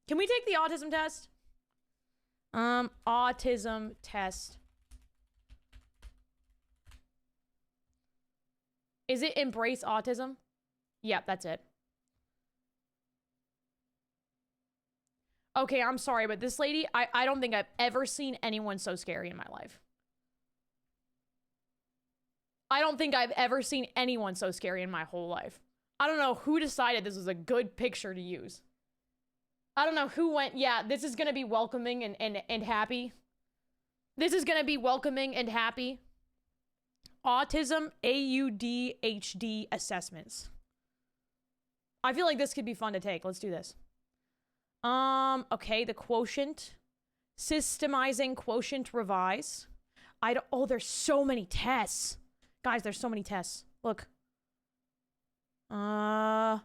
Can we take the autism test? Autism test. Is it embrace autism? Yep, that's it. Okay, I'm sorry, but this lady, I don't think I've ever seen anyone so scary in my life. I don't think I've ever seen anyone so scary in my whole life. I don't know who decided this was a good picture to use. I don't know who went, yeah, this is gonna be welcoming and happy. This is gonna be welcoming and happy. Autism ADHD assessments. I feel like this could be fun to take. Let's do this. Okay, the quotient. Systemizing quotient revise. Oh, there's so many tests. Guys, there's so many tests. Look. I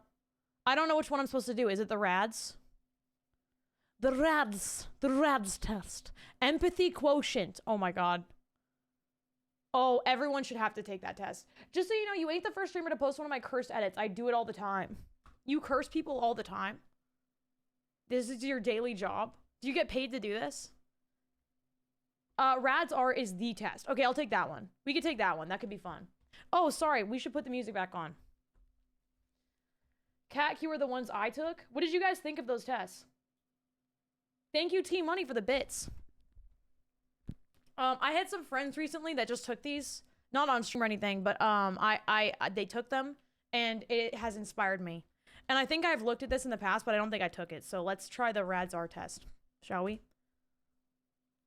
don't know which one I'm supposed to do. Is it the RADS? The RADS test. Empathy quotient. Oh my God. Oh, everyone should have to take that test. Just so you know, you ain't the first streamer to post one of my cursed edits. I do it all the time. You curse people all the time. This is your daily job. Do you get paid to do this? RADS R is the test. Okay, I'll take that one. We could take that one. That could be fun. Oh, sorry. We should put the music back on. Cat, you were the ones I took. What did you guys think of those tests? Thank you, Team Money, for the bits. I had some friends recently that just took these. Not on stream or anything, but they took them, and it has inspired me. And I think I've looked at this in the past, but I don't think I took it. So let's try the RADS R test, shall we?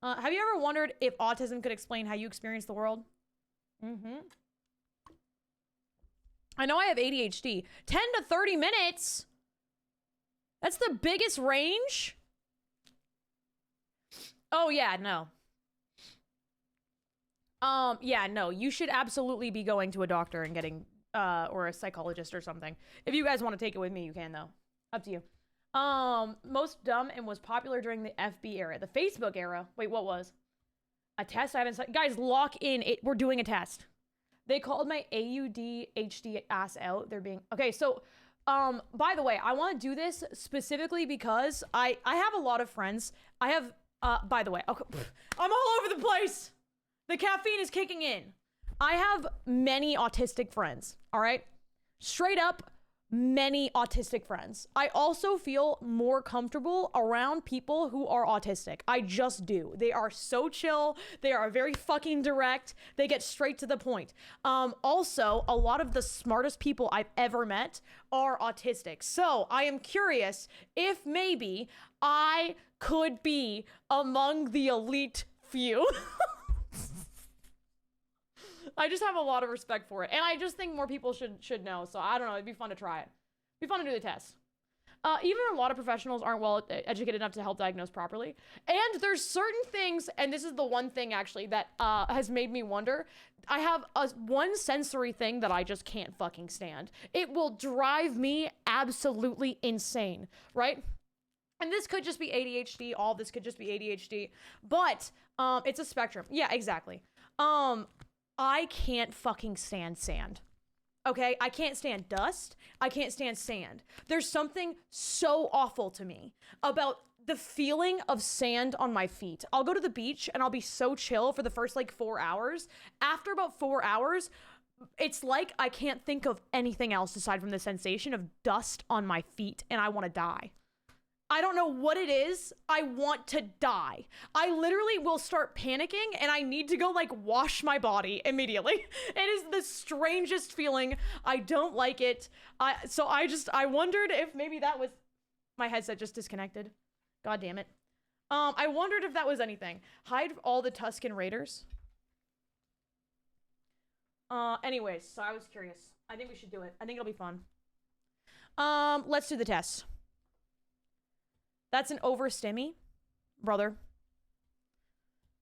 Have you ever wondered if autism could explain how you experience the world? I know I have ADHD. 10 to 30 minutes? That's the biggest range? Oh, yeah, no. Yeah, no. You should absolutely be going to a doctor and getting, or a psychologist or something. If you guys want to take it with me, you can, though. Up to you. Most dumb and was popular during the FB era. The Facebook era. Wait, what was? A test I haven't... Guys, lock in. We're doing a test. They called my ADHD ass out. They're being... Okay, so, by the way, I want to do this specifically because I have a lot of friends. I have, by the way... Okay, I'm all over the place! The caffeine is kicking in. I have many autistic friends, all right? Straight up, many autistic friends. I also feel more comfortable around people who are autistic. I just do. They are so chill. They are very fucking direct. They get straight to the point. Also, a lot of the smartest people I've ever met are autistic. So I am curious if maybe I could be among the elite few. I just have a lot of respect for it. And I just think more people should know. So I don't know. It'd be fun to try it. It'd be fun to do the test. Even a lot of professionals aren't well educated enough to help diagnose properly. And there's certain things, and this is the one thing actually that has made me wonder. I have one sensory thing that I just can't fucking stand. It will drive me absolutely insane, right? And this could just be ADHD. All this could just be ADHD. But it's a spectrum. Yeah, exactly. I can't fucking stand sand. Okay? I can't stand dust. I can't stand sand. There's something so awful to me about the feeling of sand on my feet. I'll go to the beach and I'll be so chill for the first like 4 hours. After about 4 hours, it's like I can't think of anything else aside from the sensation of dust on my feet and I want to die. I don't know what it is. I want to die. I literally will start panicking and I need to go like wash my body immediately. It is the strangest feeling. I don't like it. So I wondered if maybe that was my headset just disconnected. God damn it. I wondered if that was anything. Hide all the Tuscan Raiders. Anyways, so I was curious. I think we should do it. I think it'll be fun. Let's do the test. That's an overstimmy, brother.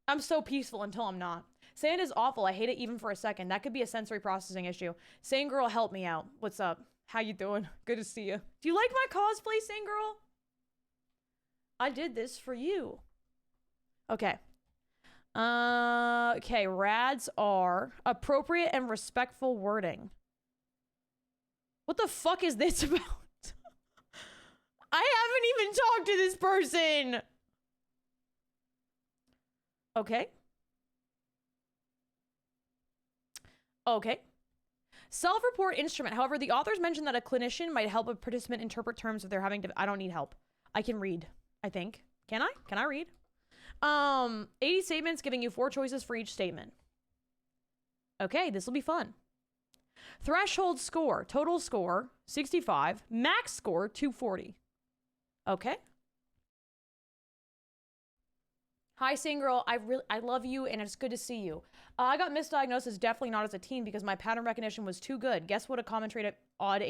I'm so peaceful until I'm not. Sand is awful. I hate it even for a second. That could be a sensory processing issue. Sand girl, help me out. What's up? How you doing? Good to see you. Do you like my cosplay, Sand girl? I did this for you. Okay. Okay, RADS are appropriate and respectful wording. What the fuck is this about? I haven't even talked to this person. Okay. Okay. Self-report instrument. However, the authors mentioned that a clinician might help a participant interpret terms if they're having to. I don't need help. I can read, I think. Can I? Can I read? 80 statements, giving you 4 choices for each statement. Okay, this will be fun. Threshold score. Total score, 65. Max score, 240. Okay. Hi, Sing Girl. I love you, and it's good to see you. I got misdiagnosed as definitely not as a teen because my pattern recognition was too good. Guess what a common trait of odd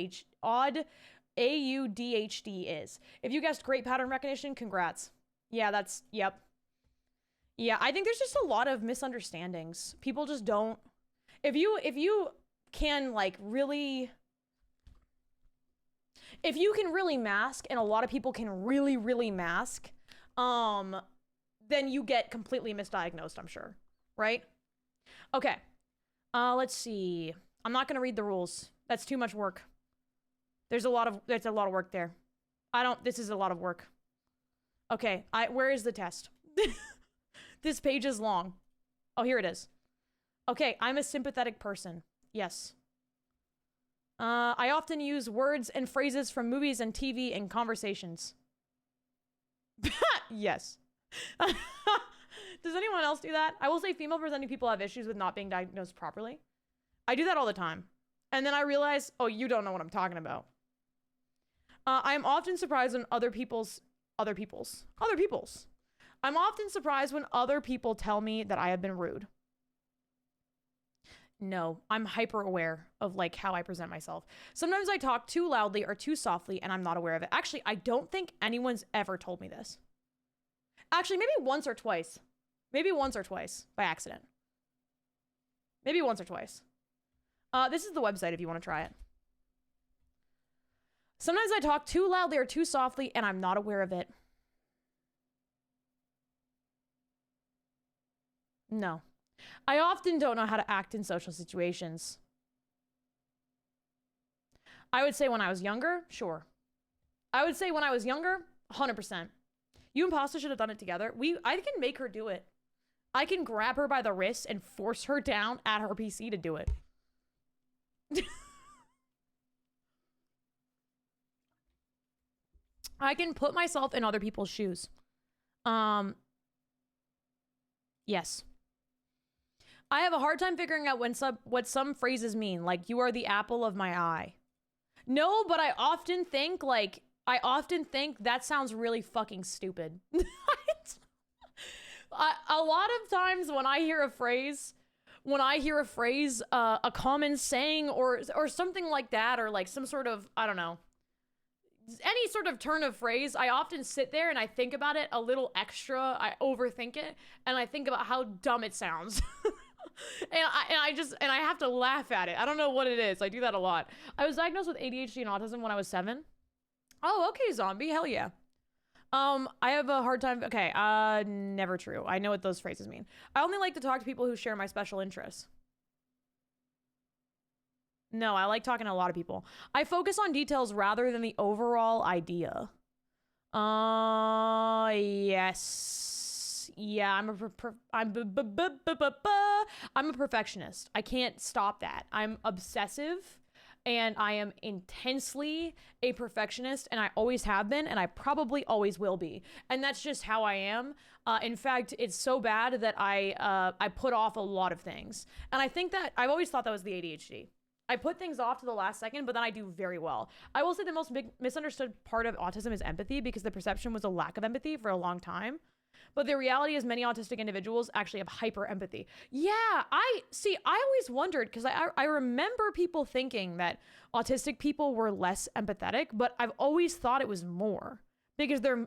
AUDHD is? If you guessed great pattern recognition, congrats. Yeah, that's, yep. Yeah, I think there's just a lot of misunderstandings. People just don't. If you can like really, if you can really mask, and a lot of people can really mask, then you get completely misdiagnosed, I'm sure, right? Okay, let's see. I'm not gonna read the rules. That's too much work. There's a lot of work there. This is a lot of work. Okay, where is the test? This page is long. Oh, here it is. Okay, I'm a sympathetic person. Yes. I often use words and phrases from movies and TV in conversations. Yes. Does anyone else do that? I will say female presenting people have issues with not being diagnosed properly. I do that all the time. And then I realize, oh, you don't know what I'm talking about. I am often surprised when other people's. I'm often surprised when other people tell me that I have been rude. No, I'm hyper aware of like how I present myself. Sometimes I talk too loudly or too softly and I'm not aware of it. Actually, I don't think anyone's ever told me this. Actually, maybe once or twice. Maybe once or twice by accident. Maybe once or twice. This is the website if you want to try it. Sometimes I talk too loudly or too softly and I'm not aware of it. No. I often don't know how to act in social situations. I would say when I was younger, sure. I would say when I was younger, 100%. You and Pasta should have done it together. I can make her do it. I can grab her by the wrist and force her down at her PC to do it. I can put myself in other people's shoes. Yes. I have a hard time figuring out what some phrases mean, like you are the apple of my eye. No, but I often think that sounds really fucking stupid. A lot of times when I hear a phrase, a common saying or something like that, or like some sort of, I don't know, any sort of turn of phrase, I often sit there and I think about it a little extra. I overthink it and I think about how dumb it sounds. And I have to laugh at it. I don't know what it is. I do that a lot. I was diagnosed with ADHD and autism when I was 7. Oh, okay, zombie. Hell yeah. I have a hard time. Okay, never true. I know what those phrases mean. I only like to talk to people who share my special interests. No, I like talking to a lot of people. I focus on details rather than the overall idea. Yes. Yeah, I'm a perfectionist. I can't stop that. I'm obsessive and I am intensely a perfectionist, and I always have been, and I probably always will be. And that's just how I am. In fact, it's so bad that I put off a lot of things. And I think that I've always thought that was the ADHD. I put things off to the last second, but then I do very well. I will say the most misunderstood part of autism is empathy, because the perception was a lack of empathy for a long time. But the reality is many autistic individuals actually have hyper empathy. Yeah, I always wondered, because I remember people thinking that autistic people were less empathetic, but I've always thought it was more, because they're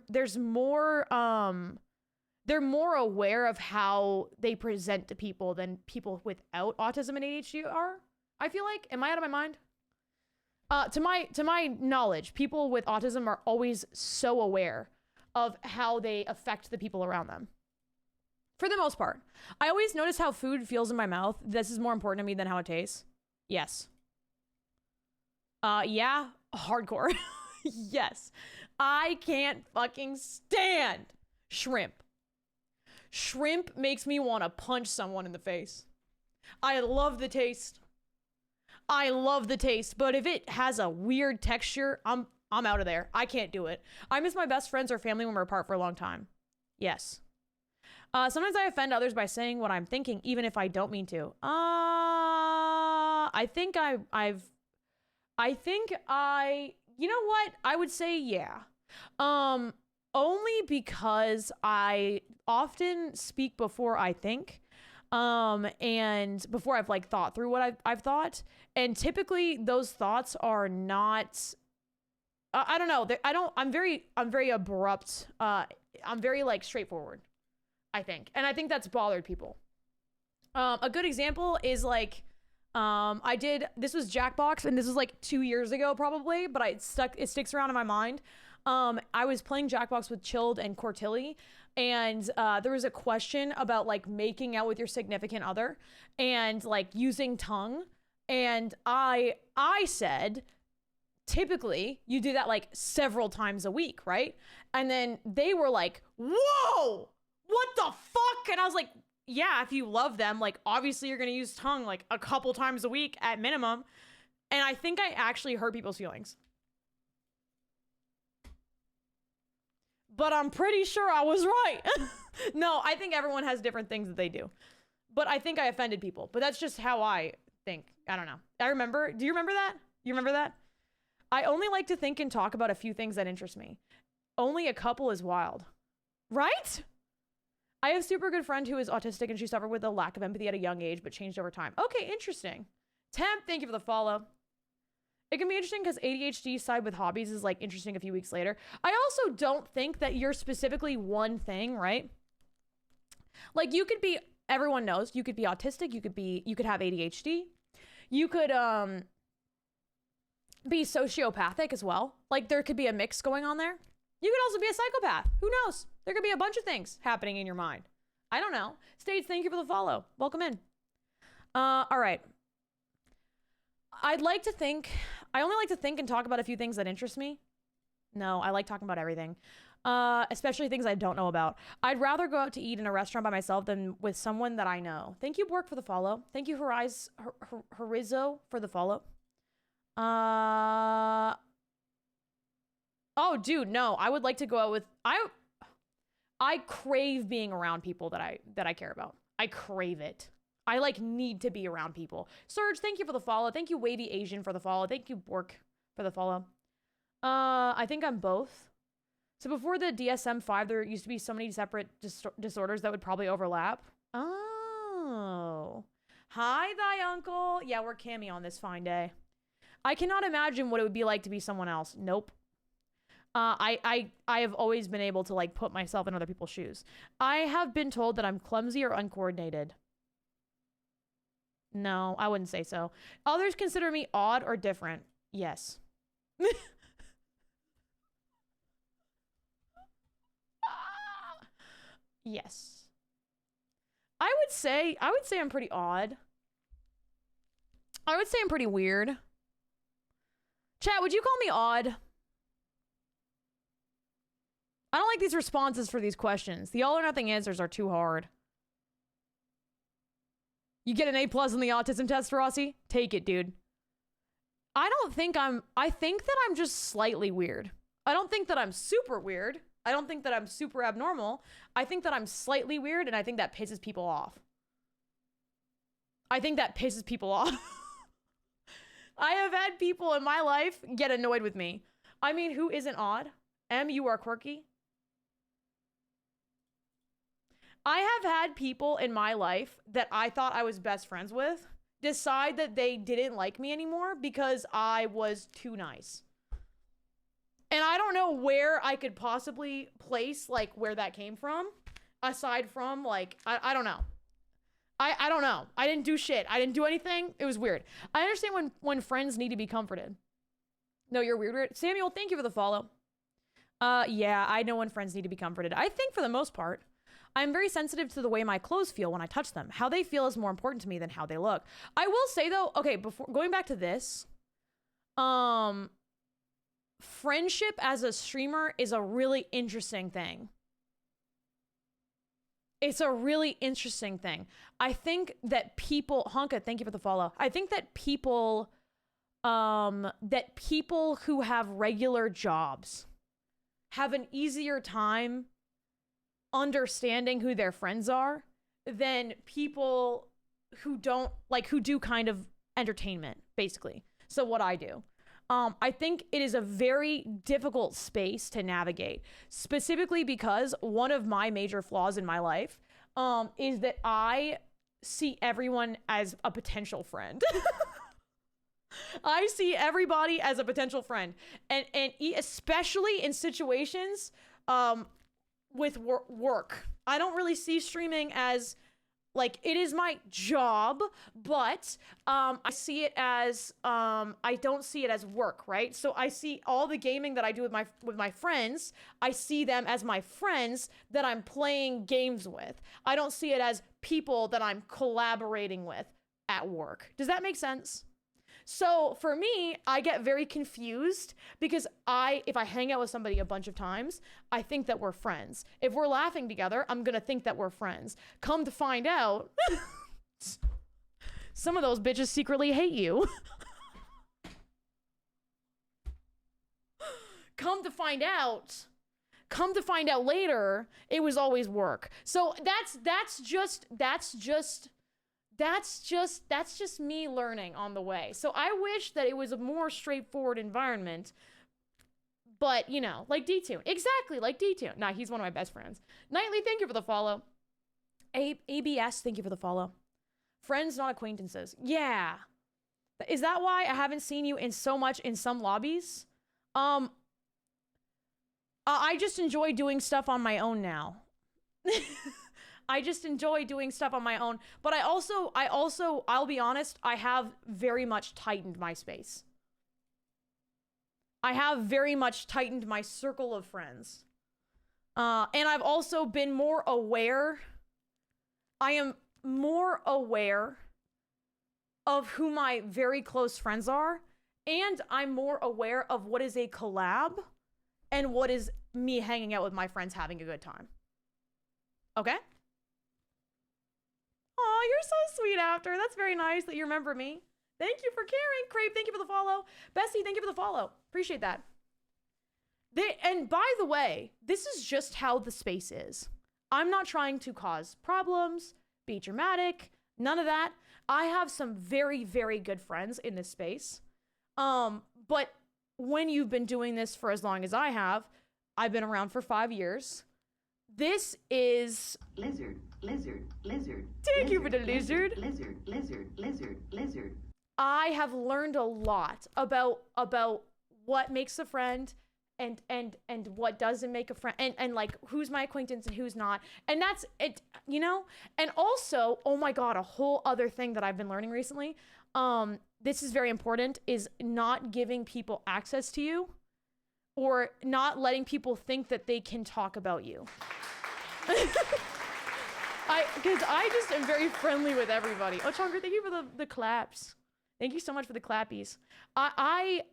more aware of how they present to people than people without autism and ADHD are. I feel like, am I out of my mind? To my knowledge, people with autism are always so aware of how they affect the people around them. For the most part. I always notice how food feels in my mouth. This is more important to me than how it tastes. Yes. Yeah, hardcore. Yes. I can't fucking stand shrimp. Shrimp makes me want to punch someone in the face. I love the taste. I love the taste, but if it has a weird texture, I'm out of there. I can't do it. I miss my best friends or family when we're apart for a long time. Yes. Sometimes I offend others by saying what I'm thinking, even if I don't mean to. I think you know what? I would say yeah. Only because I often speak before I think. And before I've like thought through what I've thought. And typically those thoughts are not, I don't know. I'm very abrupt. I'm very like straightforward, I think. And I think that's bothered people. A good example is like, this was Jackbox and this was like 2 years ago probably, but it sticks around in my mind. I was playing Jackbox with Chilled and Cortilli, and there was a question about like making out with your significant other and like using tongue. And I said, typically you do that like several times a week, right? And then they were like, whoa, what the fuck? And I was like, yeah, if you love them, like obviously you're gonna use tongue like a couple times a week at minimum. And I think I actually hurt people's feelings. But I'm pretty sure I was right. No, I think everyone has different things that they do. But I think I offended people. But that's just how I think. I don't know. Do you remember that? You remember that? I only like to think and talk about a few things that interest me. Only a couple is wild. Right? I have a super good friend who is autistic and she suffered with a lack of empathy at a young age, but changed over time. Okay, interesting. Temp, thank you for the follow. It can be interesting because ADHD side with hobbies is like interesting a few weeks later. I also don't think that you're specifically one thing, right? Like you could be, everyone knows, you could be autistic, you could have ADHD. You could be sociopathic as well. Like there could be a mix going on there. You could also be a psychopath. Who knows? There could be a bunch of things happening in your mind. I don't know. States, thank you for the follow. Welcome in. All right. I only like to think and talk about a few things that interest me. No, I like talking about everything. Especially things I don't know about. I'd rather go out to eat in a restaurant by myself than with someone that I know. Thank you, Bork, for the follow. Thank you, Horizo, for the follow. Oh, dude, no. I would like to go out with... I crave being around people that I care about. I crave it. I like need to be around people. Serge, thank you for the follow. Thank you, Wavy Asian, for the follow. Thank you, Bork, for the follow. I think I'm both. So before the DSM-5, there used to be so many separate disorders that would probably overlap. Oh. Hi, thy uncle. Yeah, we're Cammy on this fine day. I cannot imagine what it would be like to be someone else. Nope. I have always been able to like put myself in other people's shoes. I have been told that I'm clumsy or uncoordinated. No, I wouldn't say so. Others consider me odd or different. Yes. Yes. I would say I'm pretty odd. I would say I'm pretty weird. Chat, would you call me odd? I don't like these responses for these questions. The all or nothing answers are too hard. You get an A+ on the autism test, Rossi? Take it, dude. I think that I'm just slightly weird. I don't think that I'm super weird. I don't think that I'm super abnormal. I think that I'm slightly weird, and I think that pisses people off. I have had people in my life get annoyed with me. I mean, who isn't odd? M, you are quirky. I have had people in my life that I thought I was best friends with decide that they didn't like me anymore because I was too nice. And I don't know where I could possibly place, like, where that came from. Aside from, like, I don't know. I don't know. I didn't do shit. I didn't do anything. It was weird. I understand when friends need to be comforted. No, you're weird. Samuel, thank you for the follow. Yeah, I know when friends need to be comforted. I think for the most part. I'm very sensitive to the way my clothes feel when I touch them. How they feel is more important to me than how they look. I will say though, okay, before going back to this, friendship as a streamer is a really interesting thing. It's a really interesting thing. I think that people, Honka, thank you for the follow. I think that people who have regular jobs have an easier time understanding who their friends are than people who don't, like, who do kind of entertainment, basically. So what I do. I think it is a very difficult space to navigate, specifically because one of my major flaws in my life is that I see everyone as a potential friend. I see everybody as a potential friend. And especially in situations with work. I don't really see streaming as, like, it is my job, but I see it as, I don't see it as work, right? So I see all the gaming that I do with my friends, I see them as my friends that I'm playing games with. I don't see it as people that I'm collaborating with at work. Does that make sense? So for me, I get very confused because if I hang out with somebody a bunch of times, I think that we're friends. If we're laughing together, I'm gonna think that we're friends. Come to find out, some of those bitches secretly hate you. Come to find out later, it was always work. So that's just me learning on the way. So I wish that it was a more straightforward environment, but, you know, like D-Tune. Exactly, like D-Tune. Nah, he's one of my best friends. Nightly, thank you for the follow. ABS, thank you for the follow. Friends, not acquaintances. Yeah. Is that why I haven't seen you in so much in some lobbies? I just enjoy doing stuff on my own now. I just enjoy doing stuff on my own. But I'll be honest, I have very much tightened my space. I have very much tightened my circle of friends. And I've also been more aware. I am more aware of who my very close friends are. And I'm more aware of what is a collab and what is me hanging out with my friends having a good time. Okay? Oh, you're so sweet, After. That's very nice that you remember me. Thank you for caring. Crave, thank you for the follow. Bessie, thank you for the follow. Appreciate that. And by the way, this is just how the space is. I'm not trying to cause problems, be dramatic, none of that. I have some very, very good friends in this space. But when you've been doing this for as long as I have, I've been around for 5 years. This is lizard. Thank you for the lizard. Lizard. I have learned a lot about what makes a friend and what doesn't make a friend and like who's my acquaintance and who's not. And that's it, you know? And also, oh my God, a whole other thing that I've been learning recently, this is very important, is not giving people access to you or not letting people think that they can talk about you. Because I just am very friendly with everybody. Oh, Chonker, thank you for the claps. Thank you so much for the clappies. I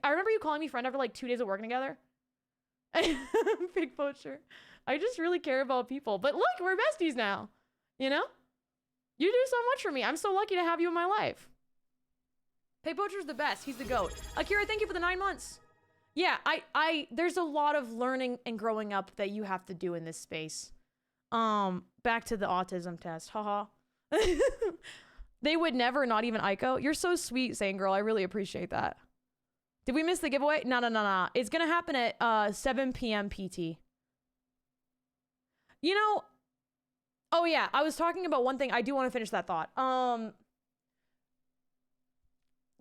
remember you calling me friend after like 2 days of working together. Big poacher. I just really care about people. But look, we're besties now. You know? You do so much for me. I'm so lucky to have you in my life. Pig Poacher's the best. He's the GOAT. Akira, thank you for the 9 months. Yeah, there's a lot of learning and growing up that you have to do in this space. Back to the autism test. Haha. They would never, not even Aiko. You're so sweet, Sane Girl. I really appreciate that. Did we miss the giveaway? No. It's gonna happen at 7 p.m. PT. You know, oh yeah, I was talking about one thing. I do want to finish that thought.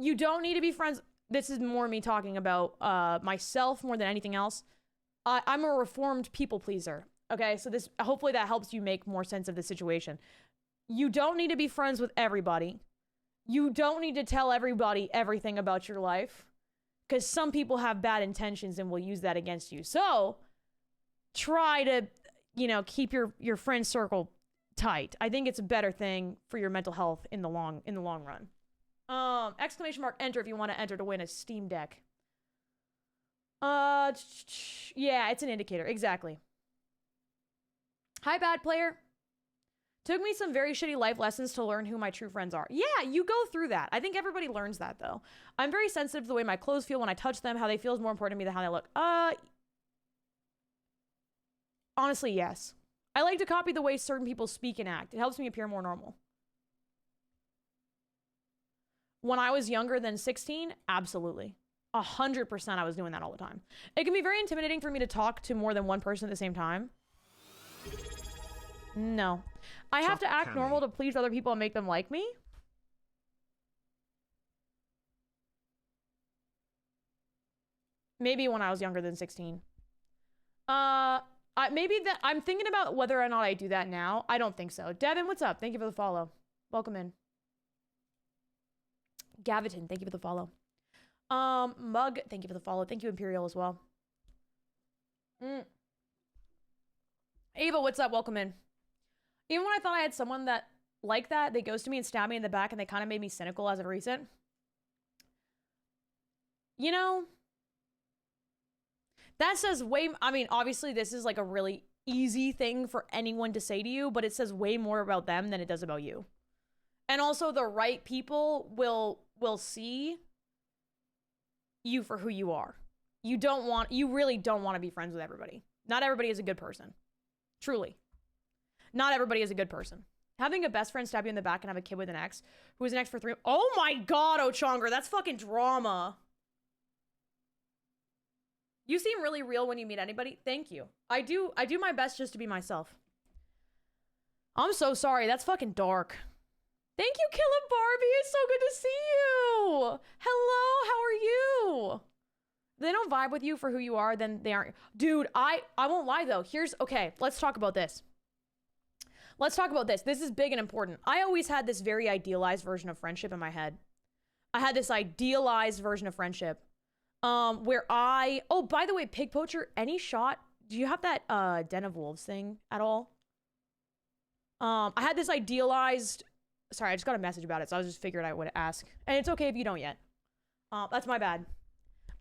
You don't need to be friends. This is more me talking about myself more than anything else. I'm a reformed people pleaser. Okay, so this hopefully that helps you make more sense of the situation. You don't need to be friends with everybody. You don't need to tell everybody everything about your life, because some people have bad intentions and will use that against you. So try to, keep your friend circle tight. I think it's a better thing for your mental health in the long run. ! Enter if you want to enter to win a Steam Deck. Yeah, it's an indicator. Exactly. Hi, bad player. Took me some very shitty life lessons to learn who my true friends are. Yeah, you go through that. I think everybody learns that, though. I'm very sensitive to the way my clothes feel when I touch them. How they feel is more important to me than how they look. Honestly, yes. I like to copy the way certain people speak and act. It helps me appear more normal. When I was younger than 16, absolutely. 100% I was doing that all the time. It can be very intimidating for me to talk to more than one person at the same time. No. I have to act normal to please other people and make them like me. Maybe when I was younger than 16. Maybe that I'm thinking about whether or not I do that now. I don't think so. Devin, what's up? Thank you for the follow. Welcome in. Gaviton, thank you for the follow. Mug, thank you for the follow. Thank you, Imperial, as well. Ava, what's up? Welcome in. Even when I thought I had someone that like that, they ghosted me and stabbed me in the back, and they kind of made me cynical as of recent. You know, that says way, I mean, obviously this is like a really easy thing for anyone to say to you, but it says way more about them than it does about you. And also the right people will see you for who you are. You really don't want to be friends with everybody. Not everybody is a good person. Truly. Not everybody is a good person. Having a best friend stab you in the back and have a kid with an ex who was an ex for 3. Oh my God, Ochongra, that's fucking drama. You seem really real when you meet anybody. Thank you. I do my best just to be myself. I'm so sorry. That's fucking dark. Thank you, Killa Barbie. It's so good to see you. Hello, how are you? If they don't vibe with you for who you are, then they aren't. Dude, I won't lie though. Okay, let's talk about this. This is big and important. I always had this very idealized version of friendship in my head. I had this idealized version of friendship. Where oh, by the way, Pig Poacher, any shot? Do you have that Den of Wolves thing at all? I had this idealized. Sorry, I just got a message about it, so I was just figured I would ask. And it's okay if you don't yet. That's my bad.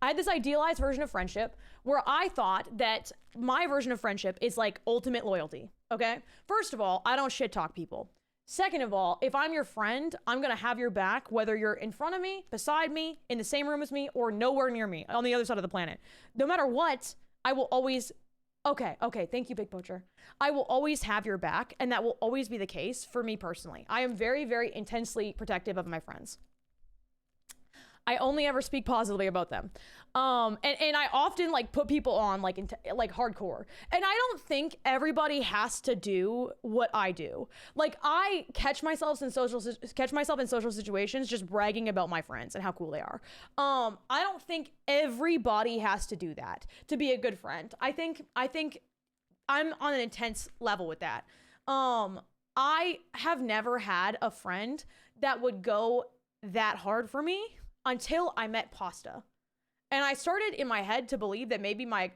I had this idealized version of friendship where I thought that my version of friendship is like ultimate loyalty. Okay? First of all, I don't shit talk people. Second of all, if I'm your friend, I'm going to have your back, whether you're in front of me, beside me, in the same room as me, or nowhere near me, on the other side of the planet. No matter what, I will always... Okay, thank you, Big Poacher. I will always have your back, and that will always be the case for me personally. I am very, very intensely protective of my friends. I only ever speak positively about them. And I often like put people on like hardcore. And I don't think everybody has to do what I do. Like I catch myself in social situations just bragging about my friends and how cool they are. I don't think everybody has to do that to be a good friend. I think I'm on an intense level with that. I have never had a friend that would go that hard for me until I met Pasta. And I started in my head to believe that maybe my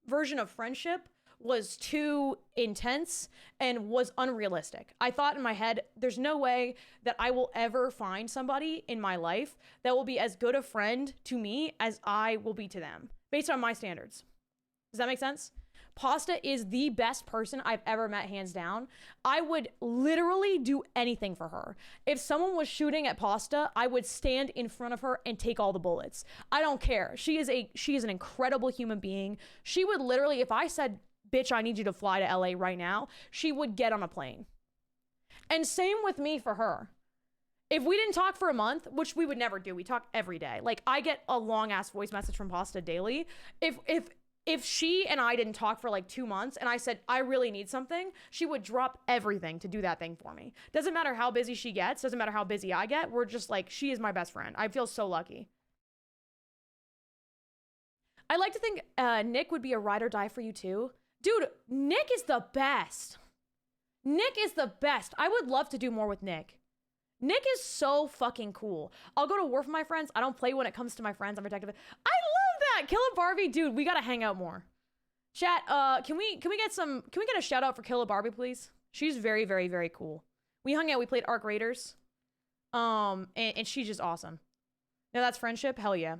version of friendship was too intense and was unrealistic. I thought in my head, there's no way that I will ever find somebody in my life that will be as good a friend to me as I will be to them, based on my standards. Does that make sense? Pasta is the best person I've ever met, hands down. I would literally do anything for her. If someone was shooting at Pasta, I would stand in front of her and take all the bullets. I don't care. She is an incredible human being. She would literally, if I said, bitch, I need you to fly to LA right now, she would get on a plane. And same with me for her. If we didn't talk for a month, which we would never do, we talk every day. Like I get a long ass voice message from Pasta daily. If she and I didn't talk for like 2 months and I said, I really need something, she would drop everything to do that thing for me. Doesn't matter how busy she gets. Doesn't matter how busy I get. We're just like, she is my best friend. I feel so lucky. I like to think Nick would be a ride or die for you too. Dude, Nick is the best. Nick is the best. I would love to do more with Nick. Nick is so fucking cool. I'll go to war for my friends. I don't play when it comes to my friends. I'm protective. I love that. Kill a Barbie. Dude, we gotta hang out more. Chat, can we get a shout out for Kill a Barbie, please? She's very, very, very cool. We hung out, we played Arc Raiders. And she's just awesome. Now that's friendship? Hell yeah.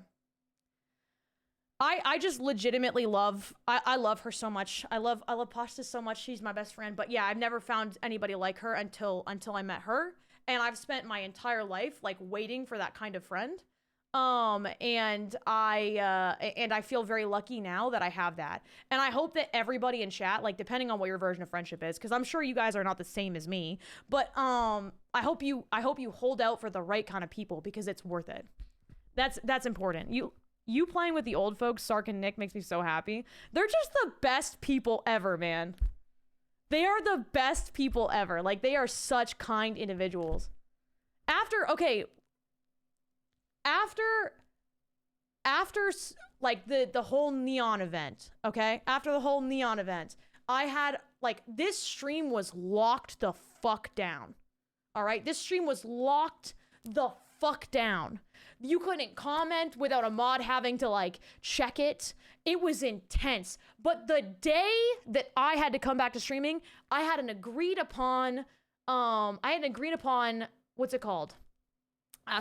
I just legitimately love, I love her so much. I love Pasta so much. She's my best friend. But yeah, I've never found anybody like her until I met her. And I've spent my entire life like waiting for that kind of friend. And I feel very lucky now that I have that. And I hope that everybody in chat, like depending on what your version of friendship is, because I'm sure you guys are not the same as me, but I hope you hold out for the right kind of people because it's worth it. That's important. You playing with the old folks, Sark and Nick, makes me so happy. They're just the best people ever, man. They are the best people ever. Like, they are such kind individuals. After like the whole Neon event, okay? After the whole Neon event, I had, like, this stream was locked the fuck down. All right? This stream was locked the fuck down. You couldn't comment without a mod having to like check it. It was intense. But the day that I had to come back to streaming, I had an agreed upon what's it called?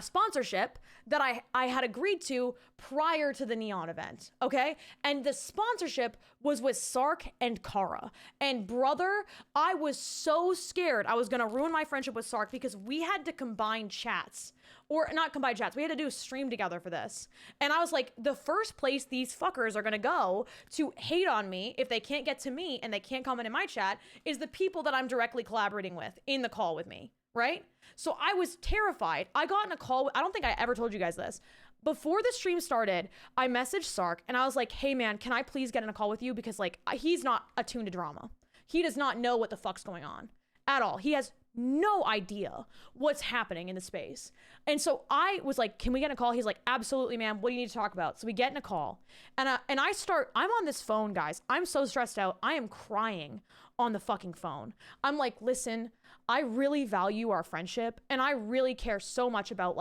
Sponsorship that I had agreed to prior to the Neon event, okay? And the sponsorship was with Sark and Kara. And brother, I was so scared I was gonna ruin my friendship with Sark because we had to combine chats. Or not combine chats, we had to do a stream together for this. And I was like, the first place these fuckers are gonna go to hate on me if they can't get to me and they can't comment in my chat is the people that I'm directly collaborating with in the call with me, right? So I was terrified. I got in a call, I don't think I ever told you guys this. Before the stream started, I messaged Sark and I was like, hey man, can I please get in a call with you? Because like, he's not attuned to drama. He does not know what the fuck's going on at all. He has no idea what's happening in the space. And so I was like, can we get in a call? He's like, absolutely, man. What do you need to talk about? So we get in a call and I'm on this phone, guys. I'm so stressed out. I am crying on the fucking phone. I'm like, listen, I really value our friendship and I really care so much about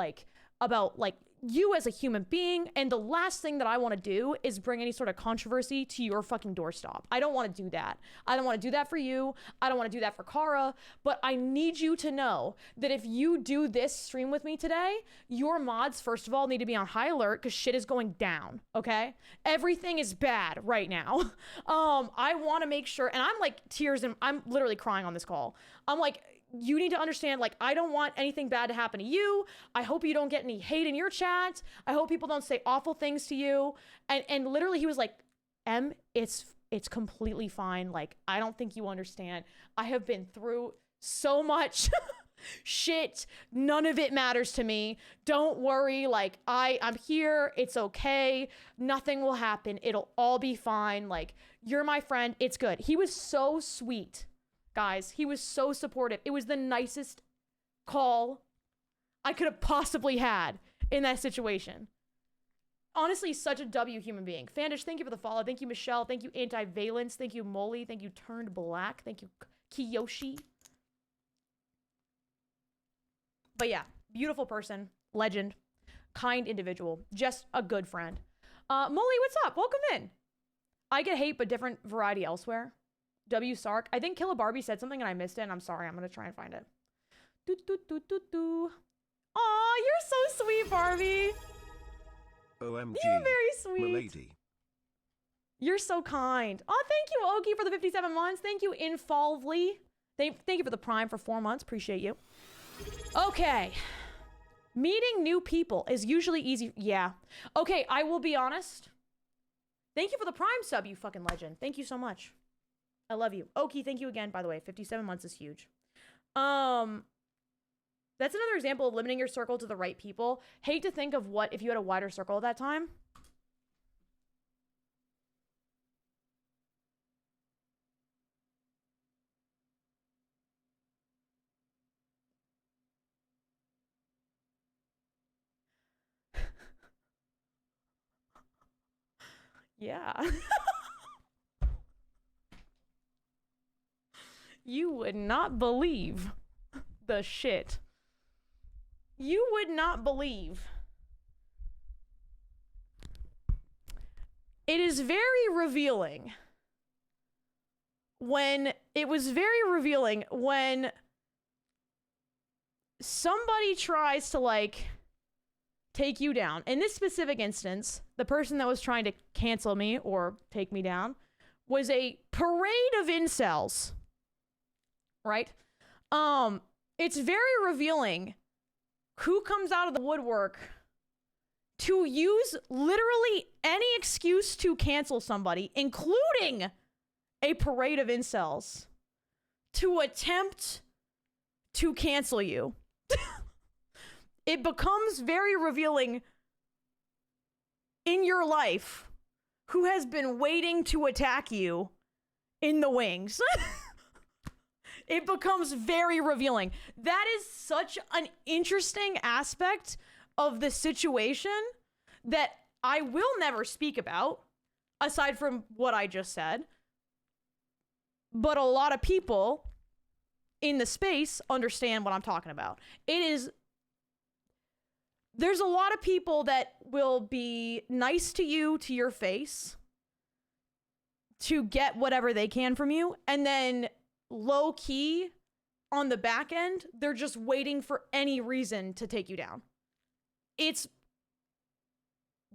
you as a human being, and the last thing that I want to do is bring any sort of controversy to your fucking doorstop. I don't want to do that. I don't want to do that for you. I don't want to do that for Kara, but I need you to know that if you do this stream with me today, your mods, first of all, need to be on high alert because shit is going down, okay? Everything is bad right now. I want to make sure, and I'm like tears and I'm literally crying on this call. I'm like, you need to understand, like, I don't want anything bad to happen to you. I hope you don't get any hate in your chat. I hope people don't say awful things to you. And literally he was like, it's completely fine. Like, I don't think you understand. I have been through so much shit. None of it matters to me. Don't worry. Like, I'm here. It's okay. Nothing will happen. It'll all be fine. Like, you're my friend. It's good. He was so sweet. Guys, he was so supportive. It was the nicest call I could have possibly had in that situation. Honestly, such a W human being. Fandish, thank you for the follow. Thank you, Michelle. Thank you, Anti-Valence. Thank you, Molly. Thank you, Turned Black. Thank you, Kiyoshi. But yeah, beautiful person, legend, kind individual, just a good friend. Molly, what's up? Welcome in. I get hate, but different variety elsewhere. W Sark. I think Killa Barbie said something and I missed it, and I'm sorry. I'm gonna try and find it. Aw, you're so sweet, Barbie. OMG. You're very sweet. Milady. You're so kind. Oh, thank you, Oki, for the 57 months. Thank you, Infalvely. Thank you for the Prime for 4 months. Appreciate you. Okay. Meeting new people is usually easy. Yeah. Okay, I will be honest. Thank you for the Prime sub, you fucking legend. Thank you so much. I love you. Oki, thank you again, by the way. 57 months is huge. That's another example of limiting your circle to the right people. Hate to think of what if you had a wider circle at that time. Yeah. You would not believe the shit. You would not believe. It is very revealing when somebody tries to like take you down. In this specific instance, the person that was trying to cancel me or take me down was a parade of incels, right? It's very revealing who comes out of the woodwork to use literally any excuse to cancel somebody, including a parade of incels, to attempt to cancel you. It becomes very revealing in your life who has been waiting to attack you in the wings. It becomes very revealing. That is such an interesting aspect of the situation that I will never speak about, aside from what I just said. But a lot of people in the space understand what I'm talking about. There's a lot of people that will be nice to you to your face to get whatever they can from you, and then low key on the back end, they're just waiting for any reason to take you down. It's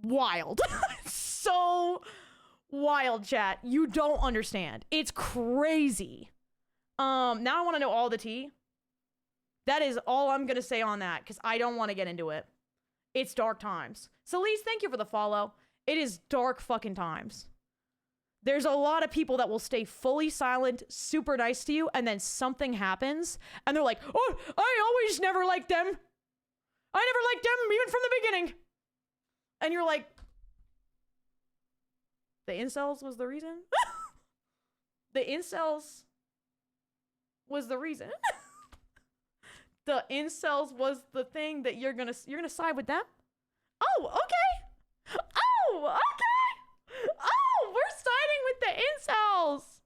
wild. So wild, chat. You don't understand. It's crazy. Now I want to know all the tea. That is all I'm going to say on that, because I don't want to get into it. It's dark times. Celeste, thank you for the follow. It is dark fucking times. There's a lot of people that will stay fully silent, super nice to you, and then something happens, and they're like, oh, I always never liked them. I never liked them, even from the beginning. And you're like, the incels was the reason? The incels was the reason. The incels was the thing that you're gonna side with them? Oh, okay. Oh, okay. Oh, we're siding with the incels.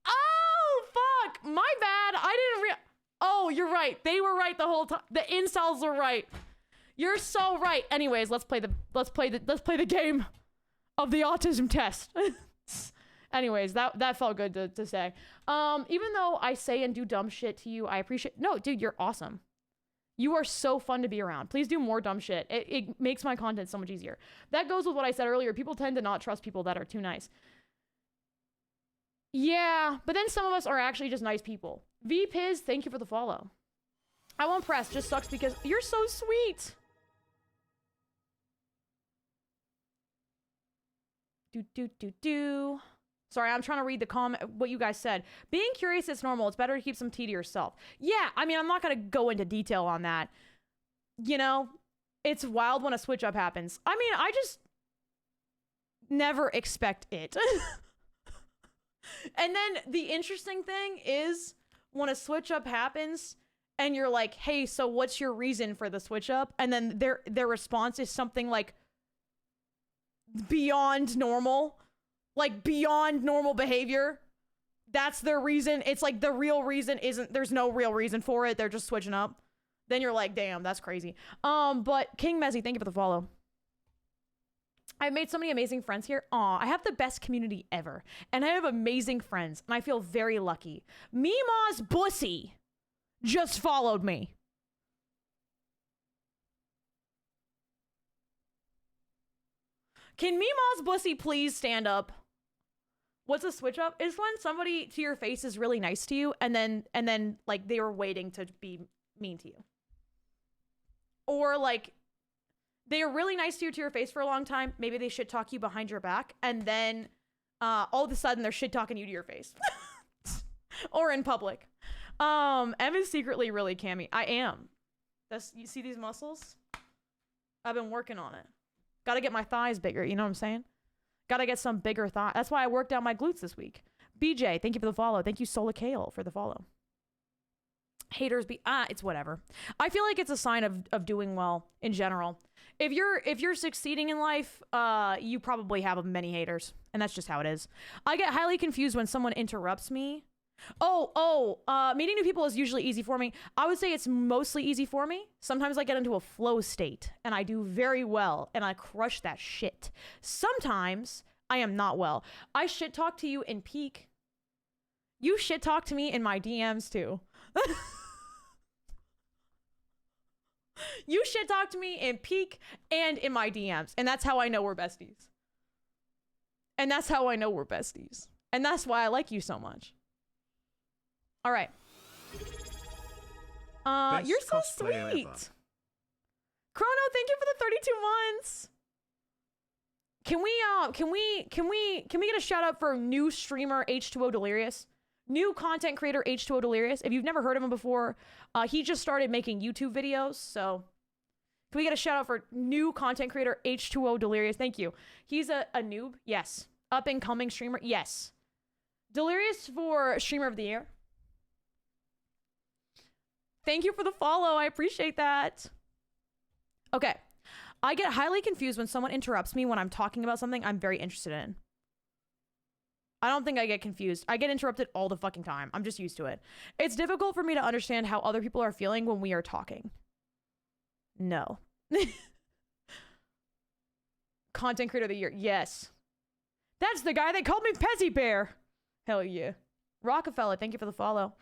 Oh, fuck. My bad. Oh, you're right. They were right the whole time. The incels were right. You're so right. Anyways, let's play the game of the autism test. Anyways, that felt good to say. Even though I say and do dumb shit to you, I appreciate. No, dude, you're awesome. You are so fun to be around. Please do more dumb shit. It makes my content so much easier. That goes with what I said earlier. People tend to not trust people that are too nice. Yeah, but then some of us are actually just nice people. VPiz, thank you for the follow. I won't press. Just sucks because you're so sweet. Do. Sorry, I'm trying to read the comment, what you guys said. Being curious is normal. It's better to keep some tea to yourself. Yeah, I mean, I'm not going to go into detail on that. You know, it's wild when a switch up happens. I mean, I just never expect it. And then the interesting thing is when a switch up happens and you're like, hey, so what's your reason for the switch up? And then their response is something like beyond normal. Like beyond normal behavior. That's their reason. It's like the real reason there's no real reason for it. They're just switching up. Then you're like, damn, that's crazy. But King Mezzy, thank you for the follow. I've made so many amazing friends here. Aw, I have the best community ever. And I have amazing friends. And I feel very lucky. Mima's Bussy just followed me. Can Mima's Bussy please stand up? What's a switch up? Is when somebody to your face is really nice to you and then like they were waiting to be mean to you. Or like they are really nice to you to your face for a long time. Maybe they shit talk you behind your back and then all of a sudden they're shit talking you to your face. Or in public. Em is secretly really Cammy. I am. You see these muscles? I've been working on it. Gotta get my thighs bigger, you know what I'm saying? Gotta get some bigger thigh. That's why I worked out my glutes this week. BJ, thank you for the follow. Thank you, Sola Kale, for the follow. Haters it's whatever. I feel like it's a sign of doing well in general. If you're succeeding in life, you probably have many haters, and that's just how it is. I get highly confused when someone interrupts me. Meeting new people is usually easy for me. I would say it's mostly easy for me. Sometimes I get into a flow state and I do very well and I crush that shit. Sometimes I am not well. I shit talk to you in peak. You shit talk to me in my DMs too. You shit talk to me in Peak and in my DMs. And that's how I know we're besties. And that's how I know we're besties. And that's why I like you so much. All right. Best You're so cosplayer sweet. ever. Chrono, thank you for the 32 months. Can we get a shout out for new streamer H2O Delirious? New content creator H2O Delirious. If you've never heard of him before, he just started making YouTube videos, so can we get a shout out for new content creator H2O Delirious? Thank you. He's a noob, yes. Up and coming streamer, yes. Delirious for streamer of the year. Thank you for the follow. I appreciate that. Okay. I get highly confused when someone interrupts me when I'm talking about something I'm very interested in. I don't think I get confused. I get interrupted all the fucking time. I'm just used to it. It's difficult for me to understand how other people are feeling when we are talking. No. Content creator of the year. Yes. That's the guy that called me Pezzy Bear. Hell yeah. Rockefeller, thank you for the follow.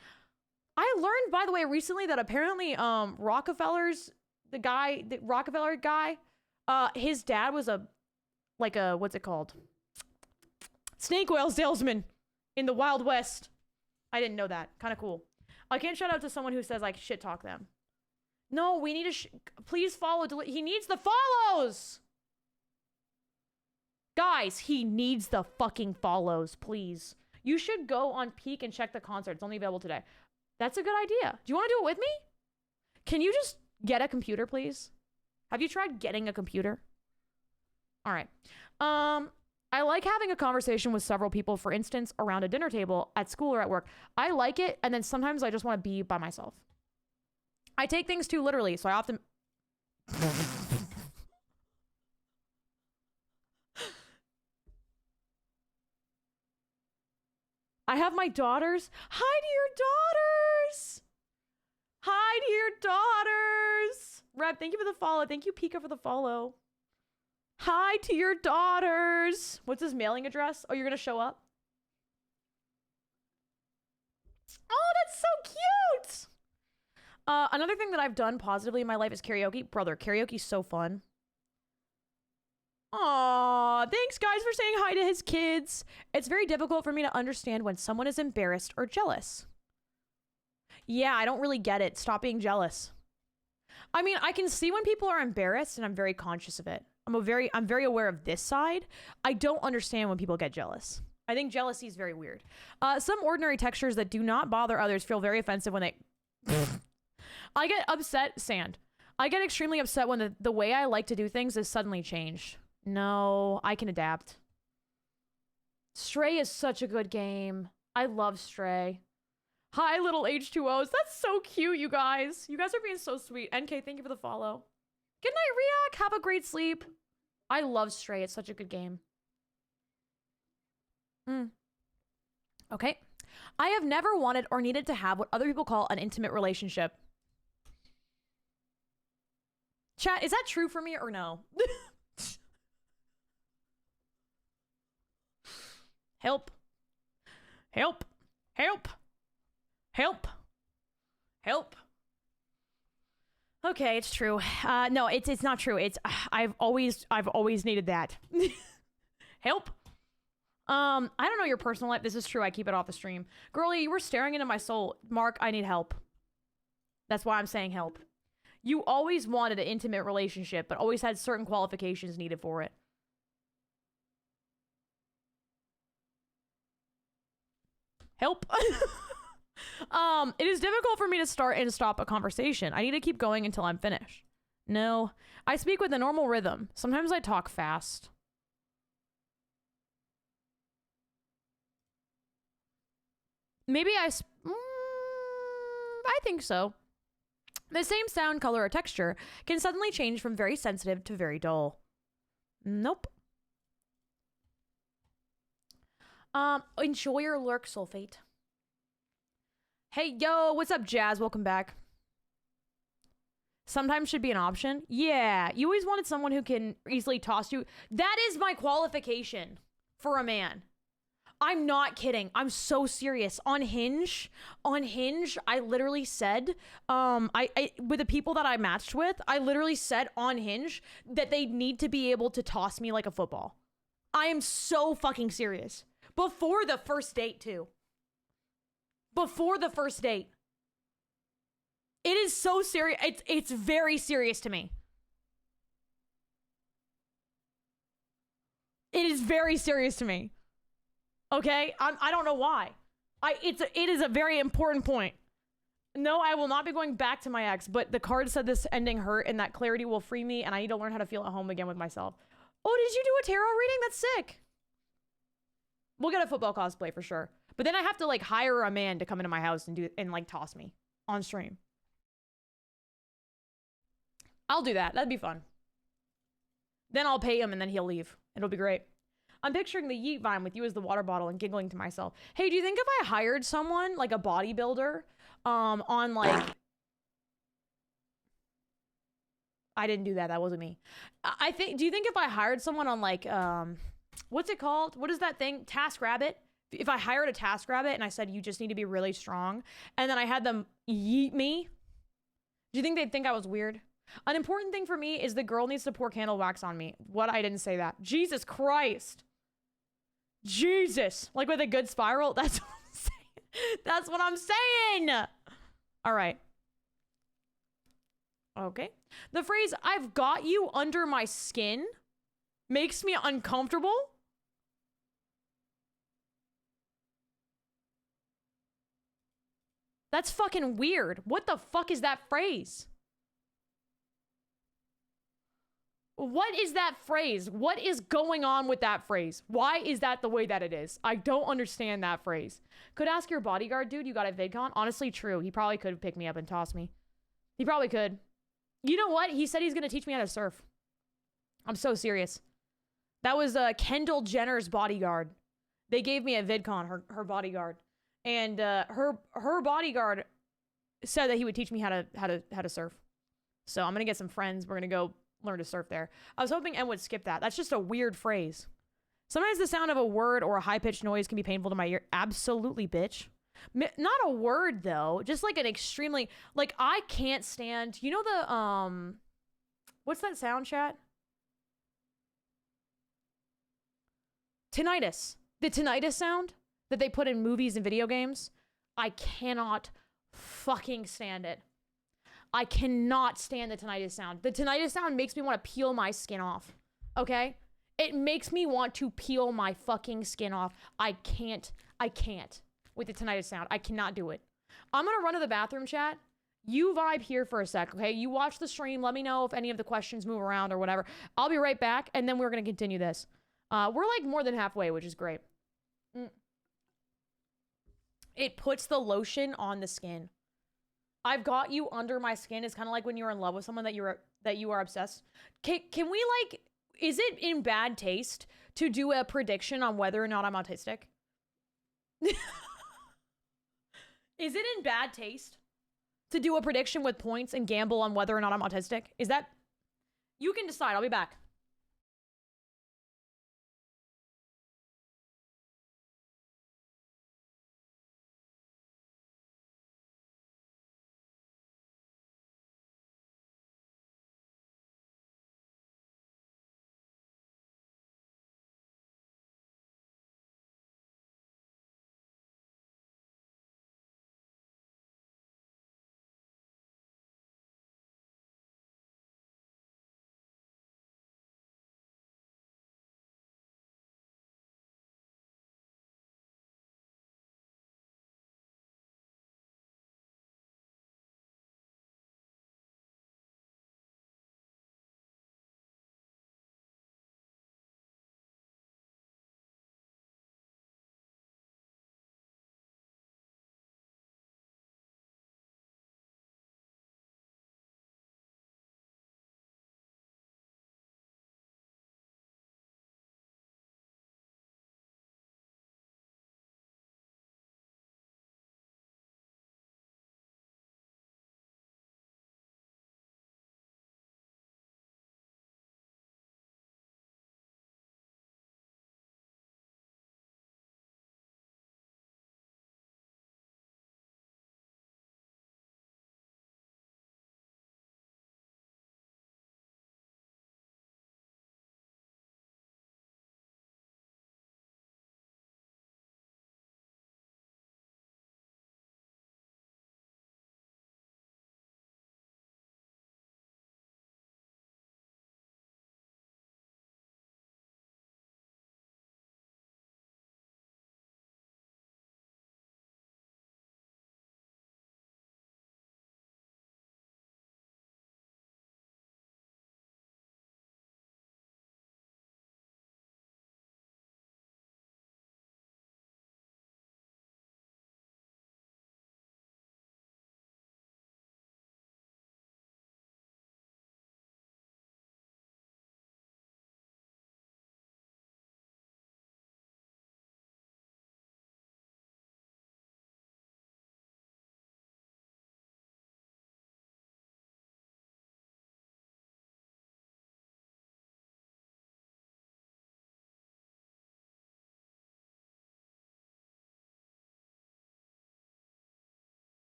I learned, by the way, recently that apparently Rockefeller's the Rockefeller guy, his dad was what's it called? Snake oil salesman in the Wild West. I didn't know that. Kind of cool. I can't shout out to someone who says like shit talk them. No, we need to please follow. He needs the follows. Guys, he needs the fucking follows, please. You should go on Peak and check the concert. It's only available today. That's a good idea. Do you want to do it with me? Can you just get a computer, please? Have you tried getting a computer? All right. I like having a conversation with several people, for instance, around a dinner table at school or at work. I like it, and then sometimes I just want to be by myself. I take things too literally, so I often... I have my daughters. Hi to your daughters. Hi to your daughters. Reb, thank you for the follow. Thank you, Pika, for the follow. Hi to your daughters. What's his mailing address? Oh, you're going to show up? Oh, that's so cute. Another thing that I've done positively in my life is karaoke. Brother, karaoke's so fun. Aw, thanks guys for saying hi to his kids. It's very difficult for me to understand when someone is embarrassed or jealous. Yeah, I don't really get it. Stop being jealous. I mean, I can see when people are embarrassed and I'm very conscious of it. I'm very aware of this side. I don't understand when people get jealous. I think jealousy is very weird. Some ordinary textures that do not bother others feel very offensive when they... I get upset, sand. I get extremely upset when the way I like to do things is suddenly changed. No, I can adapt. Stray is such a good game. I love Stray. Hi, little H2Os. That's so cute, you guys. You guys are being so sweet. NK, thank you for the follow. Good night, Riak. Have a great sleep. I love Stray. It's such a good game. Okay. I have never wanted or needed to have what other people call an intimate relationship. Chat, is that true for me or no? Help. Help. Help. Help. Help. Okay, it's true. No, it's not true. It's I've always needed that. Help. I don't know your personal life. This is true. I keep it off the stream. Girlie, you were staring into my soul. Mark, I need help. That's why I'm saying help. You always wanted an intimate relationship, but always had certain qualifications needed for it. Help. It is difficult for me to start and stop a conversation. I need to keep going until I'm finished. No, I speak with a normal rhythm. Sometimes I talk fast. Maybe I think so. The same sound, color, or texture can suddenly change from very sensitive to very dull. Nope. Enjoy your lurk, Sulfate. Hey, yo, what's up, Jazz? Welcome back. Sometimes should be an option. Yeah, you always wanted someone who can easily toss you. That is my qualification for a man. I'm not kidding. I'm so serious. On Hinge, I literally said, I with the people that I matched with, I literally said on Hinge that they need to be able to toss me like a football. I am so fucking serious. Before the first date, too. Before the first date. It is so serious. It's very serious to me. It is very serious to me. Okay? I don't know why. It is a very important point. No, I will not be going back to my ex, but the card said this ending hurt and that clarity will free me and I need to learn how to feel at home again with myself. Oh, did you do a tarot reading? That's sick. We'll get a football cosplay for sure. But then I have to like hire a man to come into my house and like toss me on stream. I'll do that. That'd be fun. Then I'll pay him and then he'll leave. It'll be great. I'm picturing the yeet vine with you as the water bottle and giggling to myself. Hey, do you think if I hired someone, like a bodybuilder, on like... I didn't do that. That wasn't me. Do you think if I hired someone on like, what's it called? What is that thing? TaskRabbit? If I hired a TaskRabbit and I said, you just need to be really strong, and then I had them yeet me, do you think they'd think I was weird? An important thing for me is the girl needs to pour candle wax on me. What? I didn't say that. Jesus Christ. Jesus. Like with a good spiral? That's what I'm saying. That's what I'm saying. All right. Okay. The phrase, I've got you under my skin, makes me uncomfortable. That's fucking weird. What the fuck is that phrase? What is that phrase? What is going on with that phrase? Why is that the way that it is? I don't understand that phrase. Could ask your bodyguard, dude, you got a VidCon? Honestly, true. He probably could pick me up and toss me. He probably could. You know what? He said he's going to teach me how to surf. I'm so serious. That was Kendall Jenner's bodyguard. They gave me a VidCon, her bodyguard. And her bodyguard said that he would teach me how to surf. So I'm going to get some friends. We're going to go learn to surf there. I was hoping Em would skip that. That's just a weird phrase. Sometimes the sound of a word or a high-pitched noise can be painful to my ear. Absolutely, bitch. Not a word, though. Just like an extremely... Like, I can't stand... You know the, what's that sound, chat? Tinnitus. The tinnitus sound that they put in movies and video games. I cannot fucking stand it. I cannot stand the tinnitus sound. The tinnitus sound makes me want to peel my skin off. Okay? It makes me want to peel my fucking skin off. I can't with the tinnitus sound. I cannot do it. I'm going to run to the bathroom, chat. You vibe here for a sec, okay? You watch the stream. Let me know if any of the questions move around or whatever. I'll be right back, and then we're going to continue this. We're like more than halfway, which is great. It puts the lotion on the skin. I've got you under my skin. It's kind of like when you're in love with someone that you are obsessed. Can we like, is it in bad taste to do a prediction on whether or not I'm autistic? Is it in bad taste to do a prediction with points and gamble on whether or not I'm autistic? Is that, you can decide. I'll be back.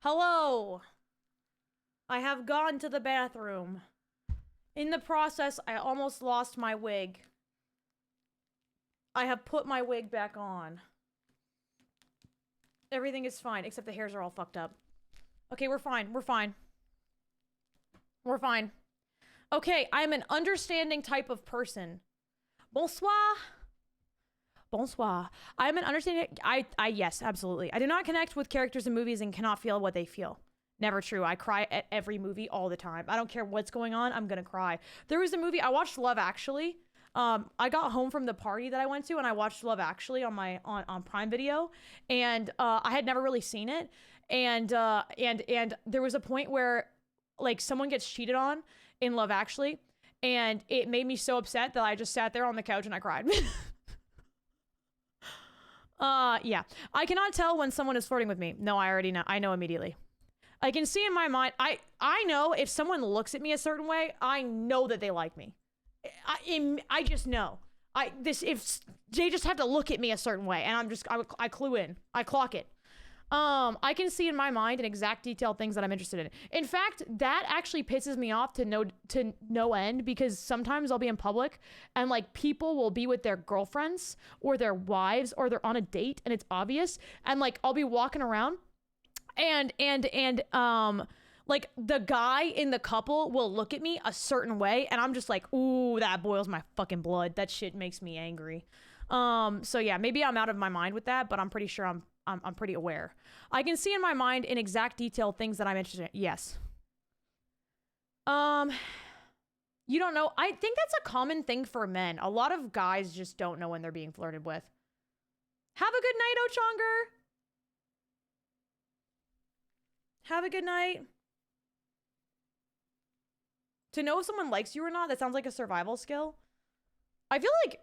Hello. I have gone to the bathroom. In the process, I almost lost my wig. I have put my wig back on. Everything is fine, except the hairs are all fucked up. Okay, we're fine. We're fine. We're fine. Okay, I'm an understanding type of person. Bonsoir. Bonsoir. I'm an understanding... yes, absolutely. I do not connect with characters in movies and cannot feel what they feel. Never true. I cry at every movie all the time. I don't care what's going on. I'm gonna cry. There was a movie... I watched Love Actually. I got home from the party that I went to and I watched Love Actually on Prime Video. And I had never really seen it. And there was a point where like someone gets cheated on in Love Actually. And it made me so upset that I just sat there on the couch and I cried. Yeah. I cannot tell when someone is flirting with me. No, I already know. I know immediately. I can see in my mind. I know if someone looks at me a certain way, I know that they like me. I just know. If they just have to look at me a certain way, and I clue in. I clock it. I can see in my mind in exact detail things that I'm interested in. In fact, that actually pisses me off to no end, because sometimes I'll be in public and like people will be with their girlfriends or their wives or they're on a date and it's obvious, and like I'll be walking around and like the guy in the couple will look at me a certain way and I'm just like, ooh, that boils my fucking blood. That shit makes me angry. So yeah, maybe I'm out of my mind with that, but I'm pretty sure I'm pretty aware. I can see in my mind in exact detail things that I'm interested in. Yes. You don't know. I think that's a common thing for men. A lot of guys just don't know when they're being flirted with. Have a good night, Ochonger. Have a good night. To know if someone likes you or not, that sounds like a survival skill. I feel like,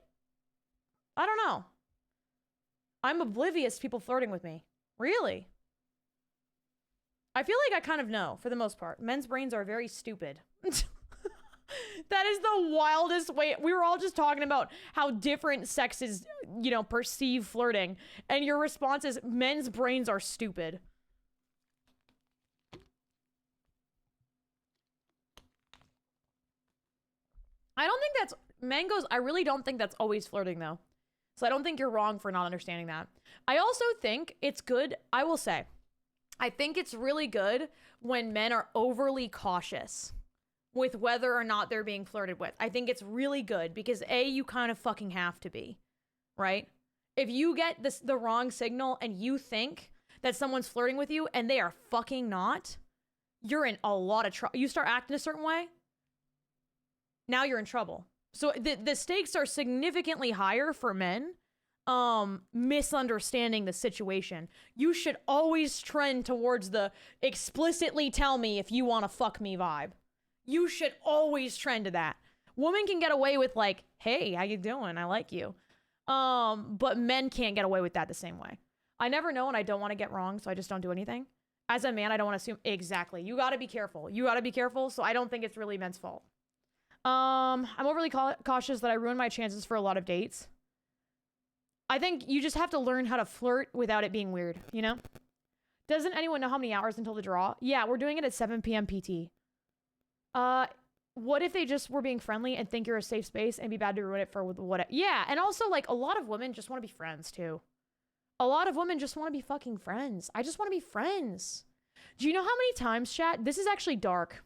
I don't know. I'm oblivious to people flirting with me. Really? I feel like I kind of know, for the most part. Men's brains are very stupid. That is the wildest way. We were all just talking about how different sexes, perceive flirting. And your response is, men's brains are stupid. I really don't think that's always flirting, though. So I don't think you're wrong for not understanding that. I also think it's good, I will say, I think it's really good when men are overly cautious with whether or not they're being flirted with. I think it's really good because A, you kind of fucking have to be, right? If you get the wrong signal and you think that someone's flirting with you and they are fucking not, you're in a lot of trouble. You start acting a certain way, now you're in trouble. So the stakes are significantly higher for men misunderstanding the situation. You should always trend towards the explicitly tell me if you want to fuck me vibe. You should always trend to that. Women can get away with like, hey, how you doing? I like you. But men can't get away with that the same way. I never know and I don't want to get wrong, so I just don't do anything. As a man, I don't want to assume. Exactly. You got to be careful. You got to be careful, so I don't think it's really men's fault. I'm overly cautious that I ruin my chances for a lot of dates. I think you just have to learn how to flirt without it being weird, you know? Doesn't anyone know how many hours until the draw? Yeah, we're doing it at 7 p.m. PT. What if they just were being friendly and think you're a safe space and be bad to ruin it for what? Yeah, and also, like, a lot of women just want to be friends, too. A lot of women just want to be fucking friends. I just want to be friends. Do you know how many times, chat? This is actually dark.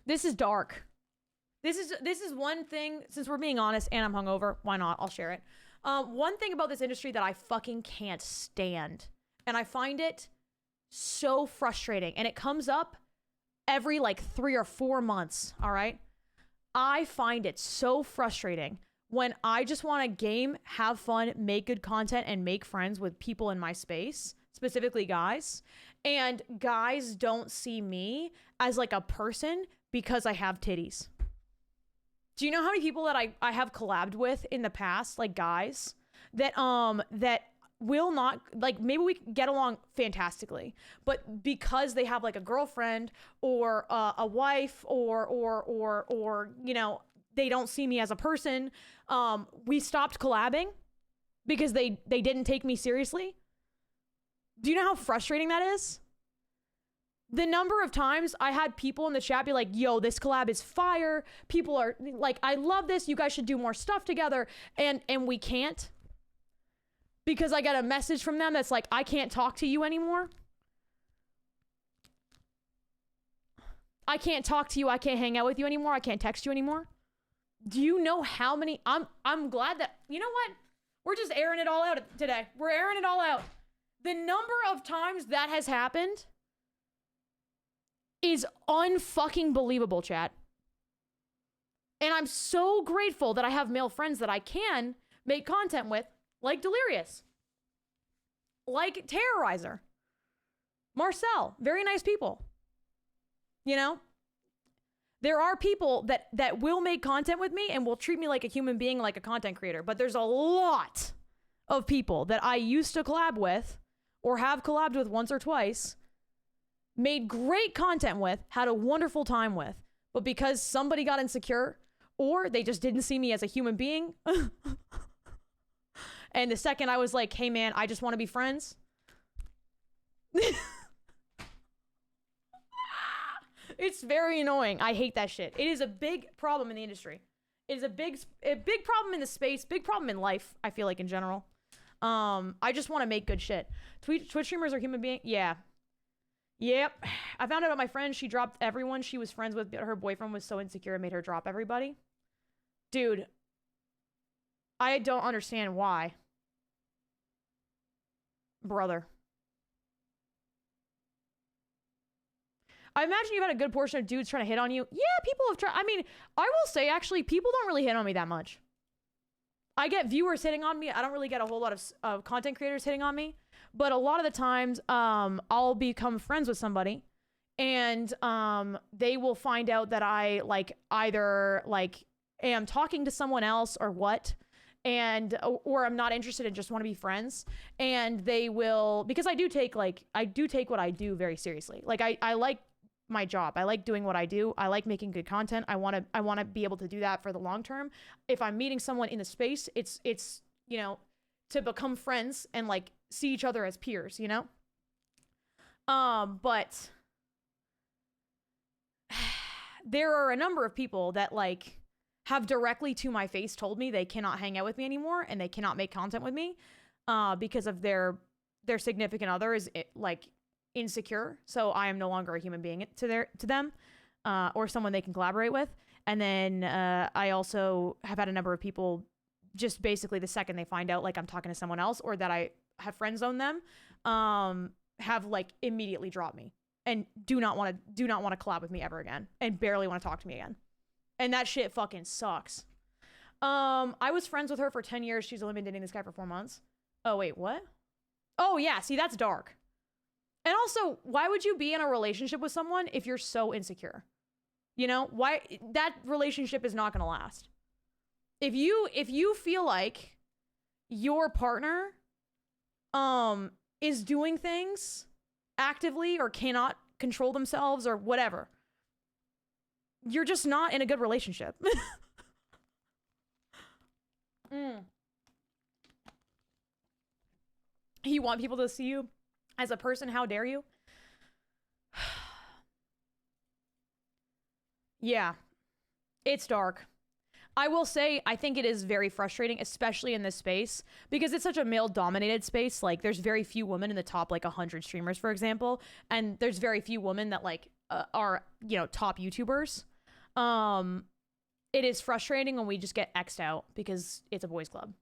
This is dark. This is one thing, since we're being honest and I'm hungover, why not? I'll share it. One thing about this industry that I fucking can't stand, and I find it so frustrating, and it comes up every like 3 or 4 months, all right? I find it so frustrating when I just want to game, have fun, make good content, and make friends with people in my space, specifically guys, and guys don't see me as like a person because I have titties. Do you know how many people that I have collabed with in the past, like guys, that will not, like, maybe we get along fantastically, but because they have like a girlfriend or a wife or you know, they don't see me as a person, we stopped collabing because they didn't take me seriously. Do you know how frustrating that is? The number of times I had people in the chat be like, yo, this collab is fire. People are like, I love this. You guys should do more stuff together. And we can't, because I got a message from them that's like, I can't talk to you anymore. I can't talk to you. I can't hang out with you anymore. I can't text you anymore. Do you know how many? I'm glad that, you know what? We're just airing it all out today. We're airing it all out. The number of times that has happened is unfucking believable, chat. And I'm so grateful that I have male friends that I can make content with, like Delirious, like Terrorizer, Marcel, very nice people. You know? There are people that will make content with me and will treat me like a human being, like a content creator. But there's a lot of people that I used to collab with or have collabed with once or twice, made great content with, had a wonderful time with. But because somebody got insecure or they just didn't see me as a human being. And the second I was like, hey man, I just want to be friends. It's very annoying. I hate that shit. It is a big problem in the industry. It is a big problem in the space, big problem in life, I feel like in general. I just want to make good shit. Twitch streamers are human beings. Yeah. Yep. I found out about my friend. She dropped everyone she was friends with. Her boyfriend was so insecure it made her drop everybody. Dude, I don't understand why. Brother. I imagine you've had a good portion of dudes trying to hit on you. Yeah, people have tried. I mean, I will say, actually, people don't really hit on me that much. I get viewers hitting on me. I don't really get a whole lot of content creators hitting on me. But a lot of the times, I'll become friends with somebody. And they will find out that I, like, either, like, am talking to someone else or what. And, or I'm not interested and just want to be friends. And they will, because I do take what I do very seriously. Like, I like my job. I like doing what I do. I like making good content. I want to be able to do that for the long term. If I'm meeting someone in the space, it's, you know, to become friends and like see each other as peers, you know? But there are a number of people that like have directly to my face told me they cannot hang out with me anymore and they cannot make content with me because of their significant other is like insecure. So I am no longer a human being to them or someone they can collaborate with. And then I also have had a number of people just basically the second they find out like I'm talking to someone else or that I have friend zoned them have like immediately dropped me and do not want to collab with me ever again and barely want to talk to me again. And that shit fucking sucks. I was friends with her for 10 years. She's only been dating this guy for 4 months. Oh, wait, what? Oh, yeah. See, that's dark. And also, why would you be in a relationship with someone if you're so insecure? You know, why that relationship is not going to last. If you feel like your partner is doing things actively or cannot control themselves or whatever, you're just not in a good relationship. You want people to see you as a person, how dare you? Yeah, it's dark. I will say, I think it is very frustrating, especially in this space, because it's such a male-dominated space. Like, there's very few women in the top, like, 100 streamers, for example, and there's very few women that, like, are, you know, top YouTubers. It is frustrating when we just get X'd out because it's a boys' club.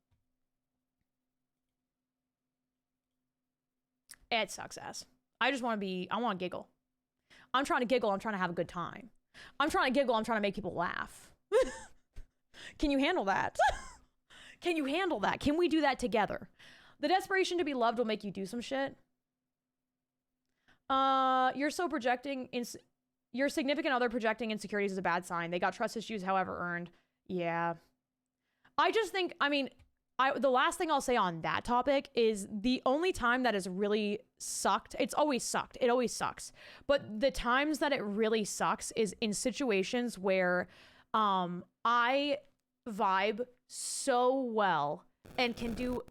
It sucks ass. I want to giggle. I'm trying to giggle. I'm trying to have a good time. I'm trying to giggle. I'm trying to make people laugh. Can you handle that? Can you handle that? Can we do that together? The desperation to be loved will make you do some shit. You're so projecting your significant other projecting insecurities is a bad sign. They got trust issues, however earned. Yeah. I just think, I mean, the last thing I'll say on that topic is the only time that has really sucked, it's always sucked. It always sucks. But the times that it really sucks is in situations where I vibe so well and can do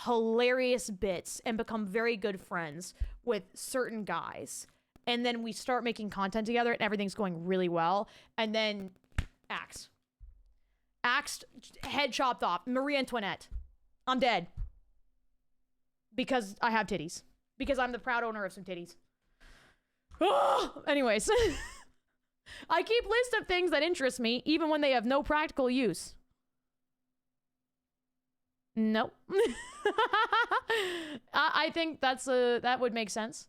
hilarious bits and become very good friends with certain guys. and then we start making content together and everything's going really well, and then axed, head chopped off, Marie Antoinette, I'm dead because I have titties, because I'm the proud owner of some titties. Anyways, I keep lists of things that interest me even when they have no practical use. Nope. I think that would make sense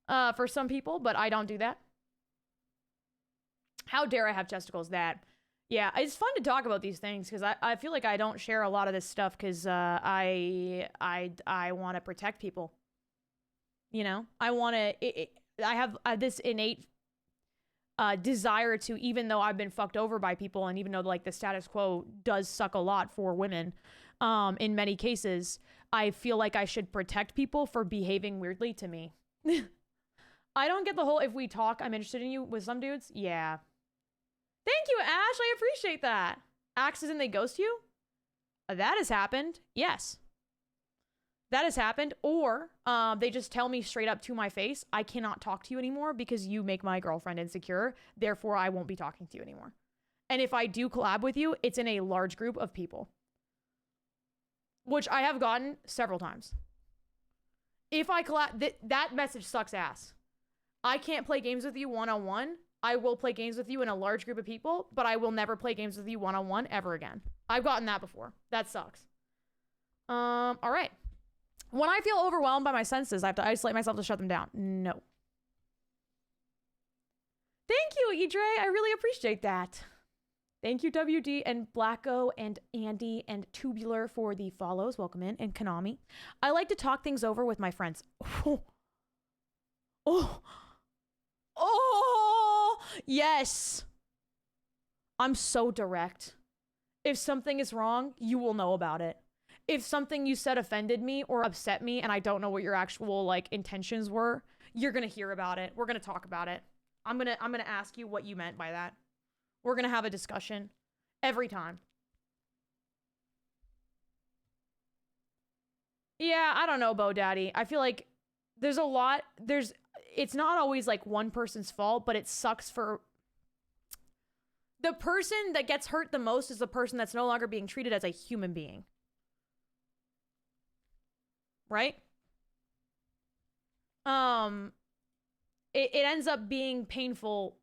for some people, but I don't do that. How dare I have testicles? Yeah, it's fun to talk about these things because I feel like I don't share a lot of this stuff because I want to protect people. You know, I want to. I have this innate desire to, even though I've been fucked over by people, and even though like the status quo does suck a lot for women, in many cases, I feel like I should protect people for behaving weirdly to me. I don't get the whole, if we talk, I'm interested in you with some dudes. Yeah. Thank you, Ash. I appreciate that. Axes and they ghost you? That has happened. Yes. That has happened. Or they just tell me straight up to my face, I cannot talk to you anymore because you make my girlfriend insecure. Therefore, I won't be talking to you anymore. And if I do collab with you, it's in a large group of people. Which I have gotten several times. If I collab, that message sucks ass. I can't play games with you one-on-one. I will play games with you in a large group of people, but I will never play games with you one-on-one ever again. I've gotten that before. That sucks. All right. When I feel overwhelmed by my senses, I have to isolate myself to shut them down. No. Thank you, Idre. I really appreciate that. Thank you, WD and Blacko and Andy and Tubular for the follows. Welcome in. And Konami. I like to talk things over with my friends. Oh, yes. I'm so direct. If something is wrong, you will know about it. If something you said offended me or upset me and I don't know what your actual like intentions were, you're going to hear about it. We're going to talk about it. I'm going to ask you what you meant by that. We're going to have a discussion every time. Yeah, I don't know, Bo Daddy. I feel like there's a lot, it's not always like one person's fault, but it sucks for the person that gets hurt the most is the person that's no longer being treated as a human being. Right? It ends up being painful,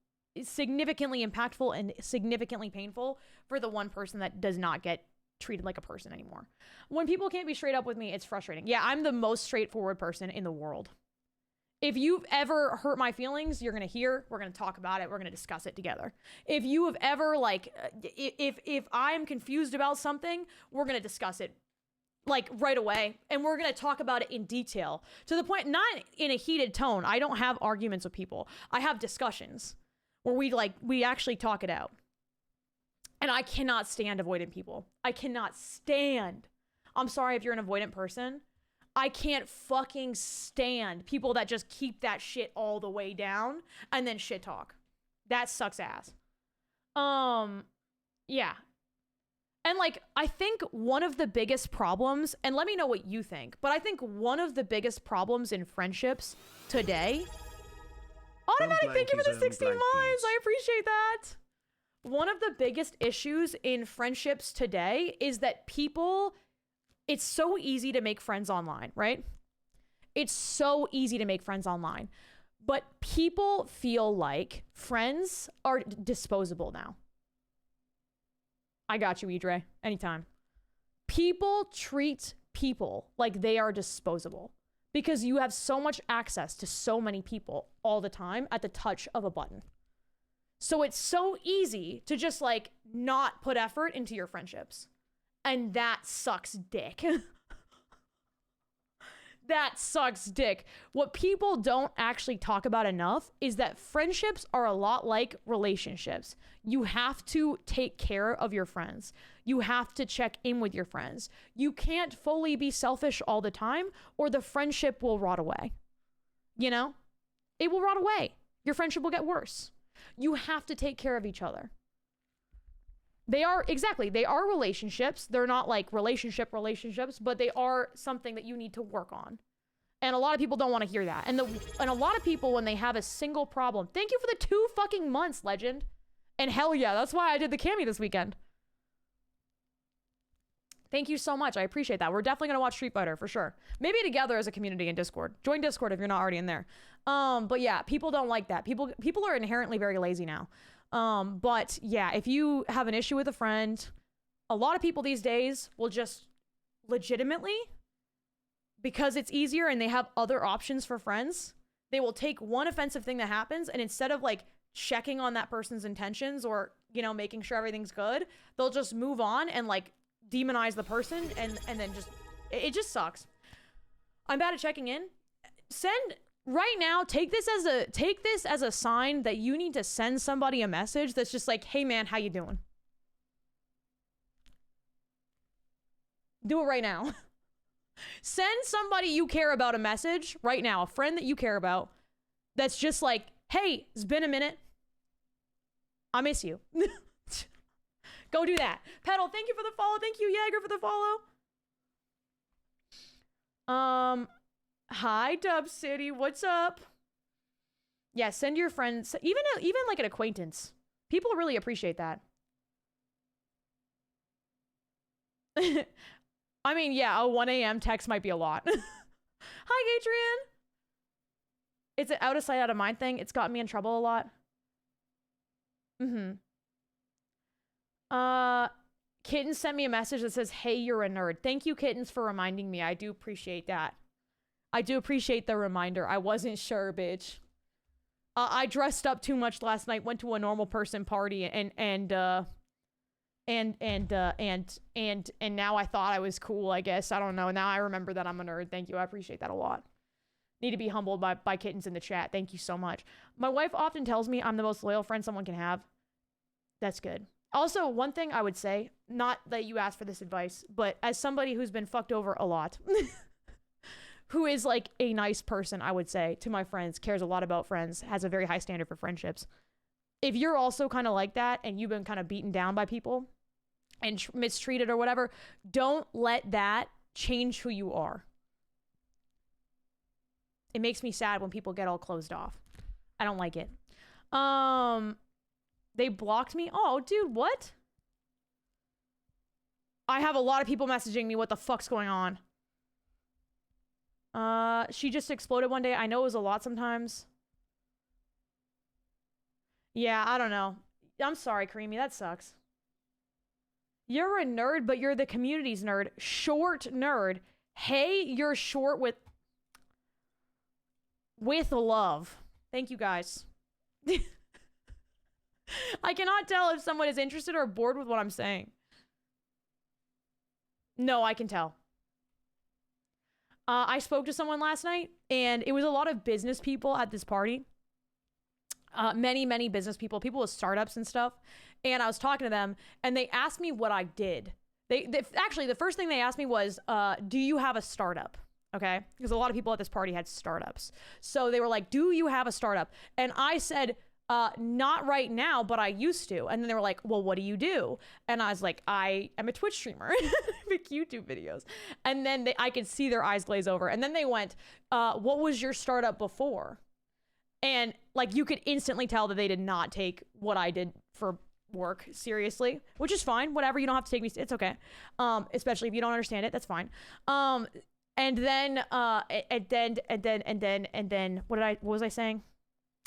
significantly impactful and significantly painful for the one person that does not get treated like a person anymore. When people can't be straight up with me, it's frustrating. Yeah, I'm the most straightforward person in the world. If you've ever hurt my feelings, you're going to hear, we're going to talk about it, we're going to discuss it together. If you have ever like, if I'm confused about something, we're going to discuss it like right away. And we're going to talk about it in detail to the point, not in a heated tone. I don't have arguments with people. I have discussions where we actually talk it out. And I cannot stand avoidant people. I cannot stand. I'm sorry if you're an avoidant person. I can't fucking stand people that just keep that shit all the way down and then shit talk. That sucks ass. Yeah. And like, I think one of the biggest problems, and let me know what you think, but I think one of the biggest problems in friendships today. Automatic, thank you for the 16 lines. I appreciate that. One of the biggest issues in friendships today is that people, it's so easy to make friends online, right? It's so easy to make friends online. But people feel like friends are disposable now. I got you, Idre. Anytime. People treat people like they are disposable because you have so much access to so many people all the time at the touch of a button. So it's so easy to just like not put effort into your friendships. And that sucks dick. That sucks dick. What people don't actually talk about enough is that friendships are a lot like relationships. You have to take care of your friends. You have to check in with your friends. You can't fully be selfish all the time or the friendship will rot away. You know? It will rot away. Your friendship will get worse. You have to take care of each other. They are relationships. They're not like relationships, but they are something that you need to work on. And a lot of people don't want to hear that. And a lot of people, when they have a single problem, thank you for the 2 fucking months, legend. And hell yeah, that's why I did the Cammy this weekend. Thank you so much. I appreciate that. We're definitely going to watch Street Fighter for sure. Maybe together as a community in Discord. Join Discord if you're not already in there. But yeah, people don't like that. People are inherently very lazy now. But yeah, if you have an issue with a friend, a lot of people these days will just legitimately, because it's easier and they have other options for friends, they will take one offensive thing that happens, and instead of like checking on that person's intentions or, you know, making sure everything's good, they'll just move on and like demonize the person, and then just it just sucks. I'm bad at checking in. Right now, take this as a sign that you need to send somebody a message that's just like, hey man, how you doing? Do it right now. Send somebody you care about a message right now, a friend that you care about, that's just like, hey, it's been a minute. I miss you. Go do that. Petal, thank you for the follow. Thank you, Jaeger, for the follow. Hi, Dub City. What's up? Yeah, send your friends, even like an acquaintance. People really appreciate that. I mean, yeah, a 1 a.m. text might be a lot. Hi, Adrian. It's an out of sight, out of mind thing. It's gotten me in trouble a lot. Kitten sent me a message that says, hey, you're a nerd. Thank you, Kittens, for reminding me. I do appreciate that. I do appreciate the reminder. I wasn't sure, bitch. I dressed up too much last night, went to a normal person party, and now I thought I was cool, I guess. I don't know. Now I remember that I'm a nerd. Thank you. I appreciate that a lot. Need to be humbled by Kittens in the chat. Thank you so much. My wife often tells me I'm the most loyal friend someone can have. That's good. Also, one thing I would say, not that you asked for this advice, but as somebody who's been fucked over a lot, who is like a nice person, I would say, to my friends, cares a lot about friends, has a very high standard for friendships. If you're also kind of like that and you've been kind of beaten down by people and mistreated or whatever, don't let that change who you are. It makes me sad when people get all closed off. I don't like it. They blocked me? Oh, dude, what? I have a lot of people messaging me. What the fuck's going on? She just exploded one day. I know it was a lot sometimes. Yeah, I don't know. I'm sorry, Creamy. That sucks. You're a nerd, but you're the community's nerd. Short nerd. Hey, you're short with love. Thank you, guys. I cannot tell if someone is interested or bored with what I'm saying. No, I can tell. I spoke to someone last night, and it was a lot of business people at this party. Many business people with startups and stuff. And I was talking to them, and they asked me what I did. Actually, the first thing they asked me was, do you have a startup? Okay? Because a lot of people at this party had startups. So they were like, do you have a startup? And I said, not right now, but I used to. And then they were like, well, what do you do? And I was like, I am a Twitch streamer. I make YouTube videos. And then I could see their eyes glaze over. And then they went, what was your startup before? And like, you could instantly tell that they did not take what I did for work seriously, which is fine. Whatever. You don't have to take me. It's okay. Especially if you don't understand it, that's fine. And then what was I saying?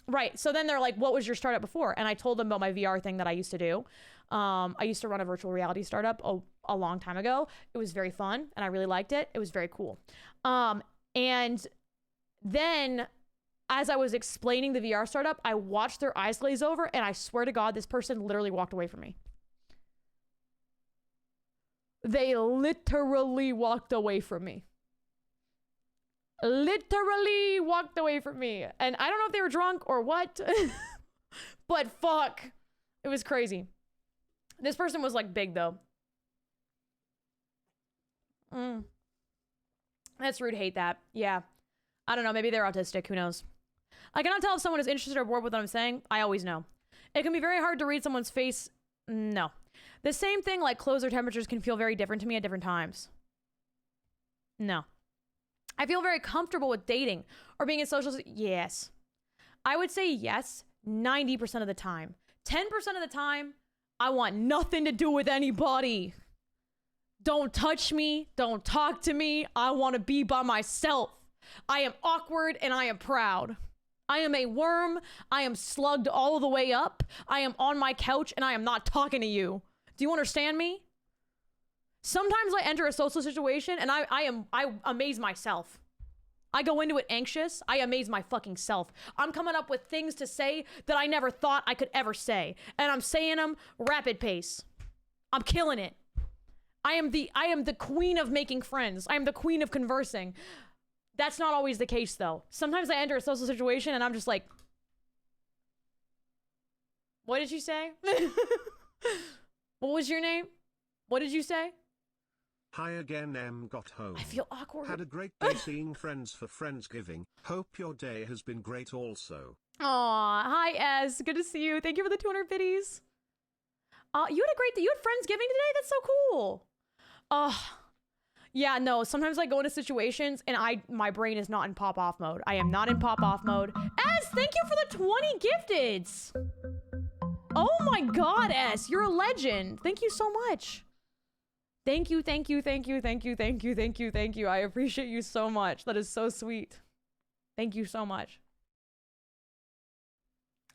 Right. So then they're like, what was your startup before? And I told them about my VR thing that I used to do. I used to run a virtual reality startup a long time ago. It was very fun and I really liked it. It was very cool. And then as I was explaining the VR startup, I watched their eyes glaze over, and I swear to God, this person literally walked away from me. They literally walked away from me. Literally walked away from me. And I don't know if they were drunk or what, but fuck. It was crazy. This person was like big though. That's rude. Hate that. Yeah. I don't know. Maybe they're autistic. Who knows? I cannot tell if someone is interested or bored with what I'm saying. I always know. It can be very hard to read someone's face. No. The same thing like clothes or temperatures can feel very different to me at different times. No. I feel very comfortable with dating or being in social. Yes. I would say yes 90% of the time. 10% of the time, I want nothing to do with anybody. Don't touch me. Don't talk to me. I want to be by myself. I am awkward and I am proud. I am a worm. I am slugged all the way up. I am on my couch and I am not talking to you. Do you understand me? Sometimes I enter a social situation and I amaze myself. I go into it anxious. I amaze my fucking self. I'm coming up with things to say that I never thought I could ever say. And I'm saying them rapid pace. I'm killing it. I am the queen of making friends. I am the queen of conversing. That's not always the case though. Sometimes I enter a social situation and I'm just like, what did you say? What was your name? What did you say? Hi again, got home. I feel awkward. Had a great day seeing friends for Friendsgiving. Hope your day has been great also. Aw, hi S. Good to see you. Thank you for the 200 biddies. You had a great day. You had Friendsgiving today? That's so cool. Yeah, no, sometimes I go into situations and my brain is not in pop-off mode. I am not in pop-off mode. S, thank you for the 20 gifteds. Oh my god, S, you're a legend. Thank you so much. Thank you, thank you, thank you, thank you, thank you, thank you, thank you. I appreciate you so much. That is so sweet. Thank you so much.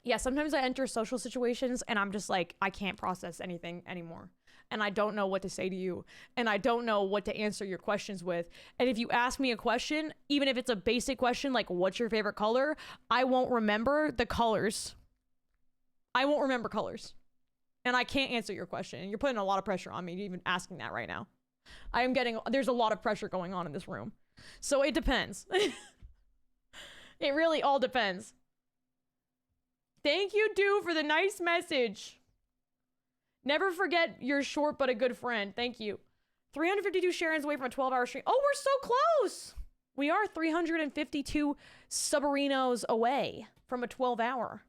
Yeah, sometimes I enter social situations and I'm just like, I can't process anything anymore. And I don't know what to say to you. And I don't know what to answer your questions with. And if you ask me a question, even if it's a basic question like, what's your favorite color? I won't remember the colors. I won't remember colors. And I can't answer your question. And you're putting a lot of pressure on me even asking that right now. There's a lot of pressure going on in this room. So it depends. It really all depends. Thank you, Do, for the nice message. Never forget you're short but a good friend. Thank you. 352 Sharons away from a 12-hour stream. Oh, we're so close. We are 352 Subarinos away from a 12-hour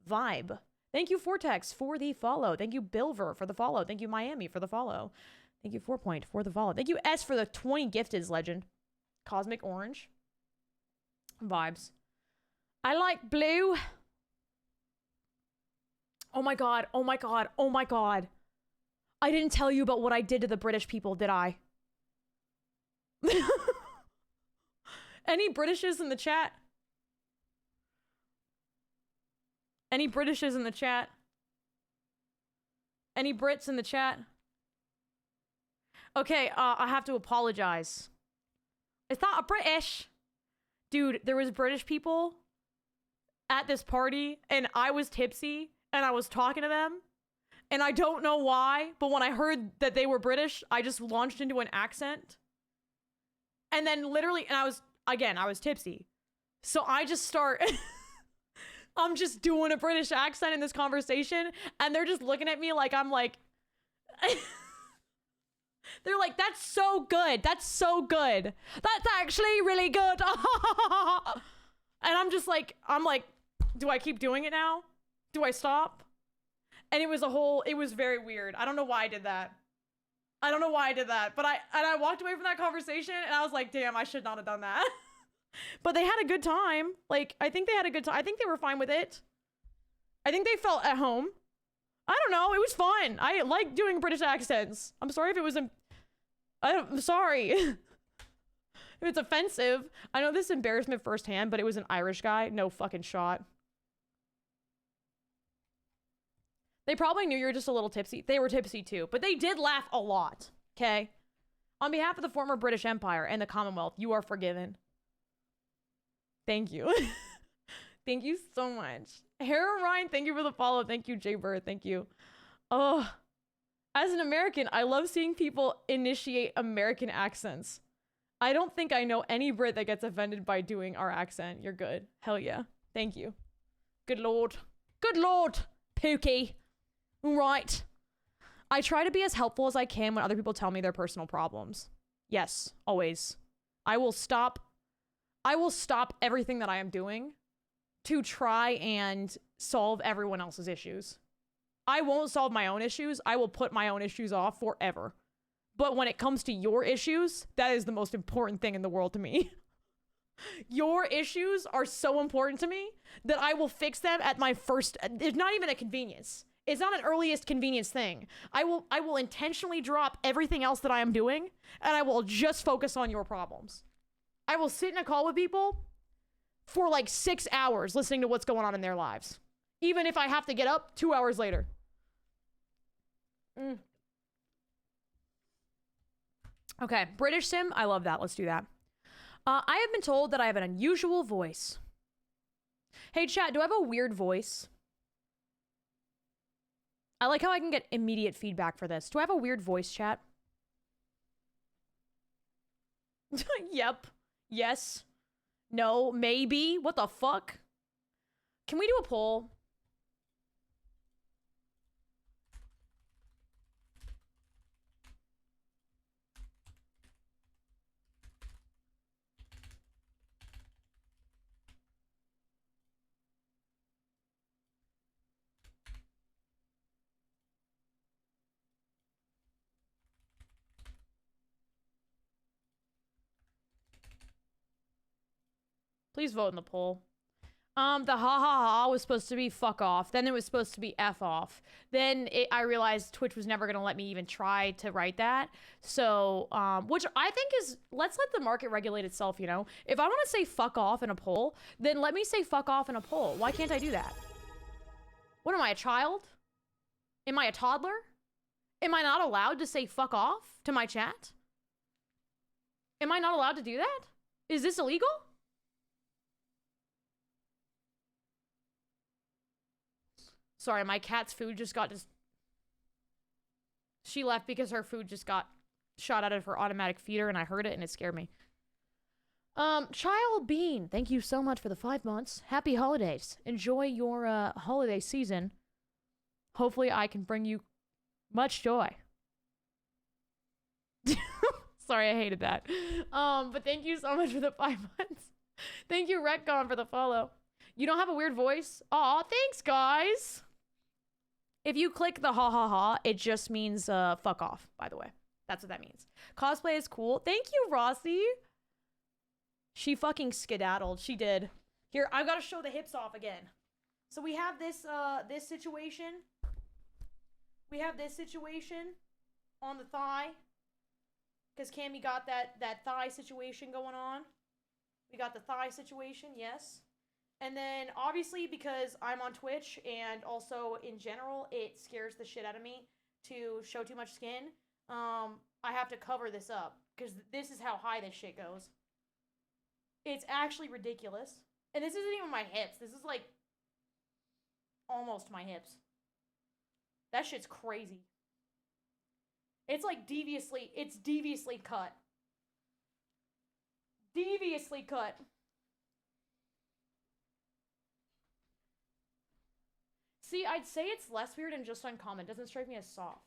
vibe. Thank you, Vortex, for the follow. Thank you, Bilver, for the follow. Thank you, Miami, for the follow. Thank you, 4Point, for the follow. Thank you, S, for the 20 gifteds, legend. Cosmic Orange. Vibes. I like blue. Oh my god, oh my god, oh my god. I didn't tell you about what I did to the British people, did I? Any Britishes in the chat? Any Britishes in the chat? Any Brits in the chat? Okay, I have to apologize. It's not a British. Dude, there was British people at this party and I was tipsy and I was talking to them and I don't know why, but when I heard that they were British, I just launched into an accent. And then literally, and I was tipsy. So I just start... I'm just doing a British accent in this conversation and they're just looking at me like I'm like they're like, that's so good, that's so good, that's actually really good. And I'm like, do I keep doing it now? Do I stop? And it was very weird. I don't know why I did that. But I walked away from that conversation and I was like, damn, I should not have done that. But they had a good time. Like, I think they had a good time. I think they were fine with it. I think they felt at home. I don't know. It was fun. I like doing British accents. I'm sorry if it was... I'm sorry. If it's offensive. I know this embarrassment firsthand, but it was an Irish guy. No fucking shot. They probably knew you were just a little tipsy. They were tipsy too. But they did laugh a lot. Okay? On behalf of the former British Empire and the Commonwealth, you are forgiven. Thank you. Thank you so much. Hera Ryan, thank you for the follow. Thank you, Jay Bird. Thank you. Oh, as an American, I love seeing people initiate American accents. I don't think I know any Brit that gets offended by doing our accent. You're good. Hell yeah. Thank you. Good lord. Good lord, Pookie. Right. I try to be as helpful as I can when other people tell me their personal problems. Yes, always. I will stop everything that I am doing to try and solve everyone else's issues. I won't solve my own issues. I will put my own issues off forever. But when it comes to your issues, that is the most important thing in the world to me. Your issues are so important to me that I will fix them at my first. It's not even a convenience. It's not an earliest convenience thing. I will intentionally drop everything else that I am doing, and I will just focus on your problems. I will sit in a call with people for like 6 hours listening to what's going on in their lives, even if I have to get up 2 hours later. Okay, British sim. I love that. Let's do that. I have been told that I have an unusual voice. Hey, chat, do I have a weird voice? I like how I can get immediate feedback for this. Do I have a weird voice, chat? Yep. Yes. No. Maybe. What the fuck? Can we do a poll? Please vote in the poll. The ha ha ha was supposed to be fuck off. Then it was supposed to be F off. Then I realized Twitch was never going to let me even try to write that. So, which I think is, let's let the market regulate itself, you know? If I want to say fuck off in a poll, then let me say fuck off in a poll. Why can't I do that? What am I, a child? Am I a toddler? Am I not allowed to say fuck off to my chat? Am I not allowed to do that? Is this illegal? Sorry, my cat's food just got She left because her food just got shot out of her automatic feeder and I heard it and it scared me. Child Bean, thank you so much for the 5 months. Happy holidays. Enjoy your holiday season. Hopefully I can bring you much joy. Sorry, I hated that. But thank you so much for the 5 months. Thank you, Retcon, for the follow. You don't have a weird voice? Aw, thanks, guys. If you click the ha ha ha, it just means fuck off, by the way. That's what that means. Cosplay is cool. Thank you, Rossi. She fucking skedaddled. She did. Here, I've got to show the hips off again. So we have this this situation. We have this situation on the thigh. Because Cammy got that thigh situation going on. We got the thigh situation, yes. And then, obviously, because I'm on Twitch, and also, in general, it scares the shit out of me to show too much skin, I have to cover this up. Because this is how high this shit goes. It's actually ridiculous. And this isn't even my hips. This is, like, almost my hips. That shit's crazy. It's, like, deviously cut. Deviously cut. See, I'd say it's less weird and just uncommon. Doesn't strike me as soft.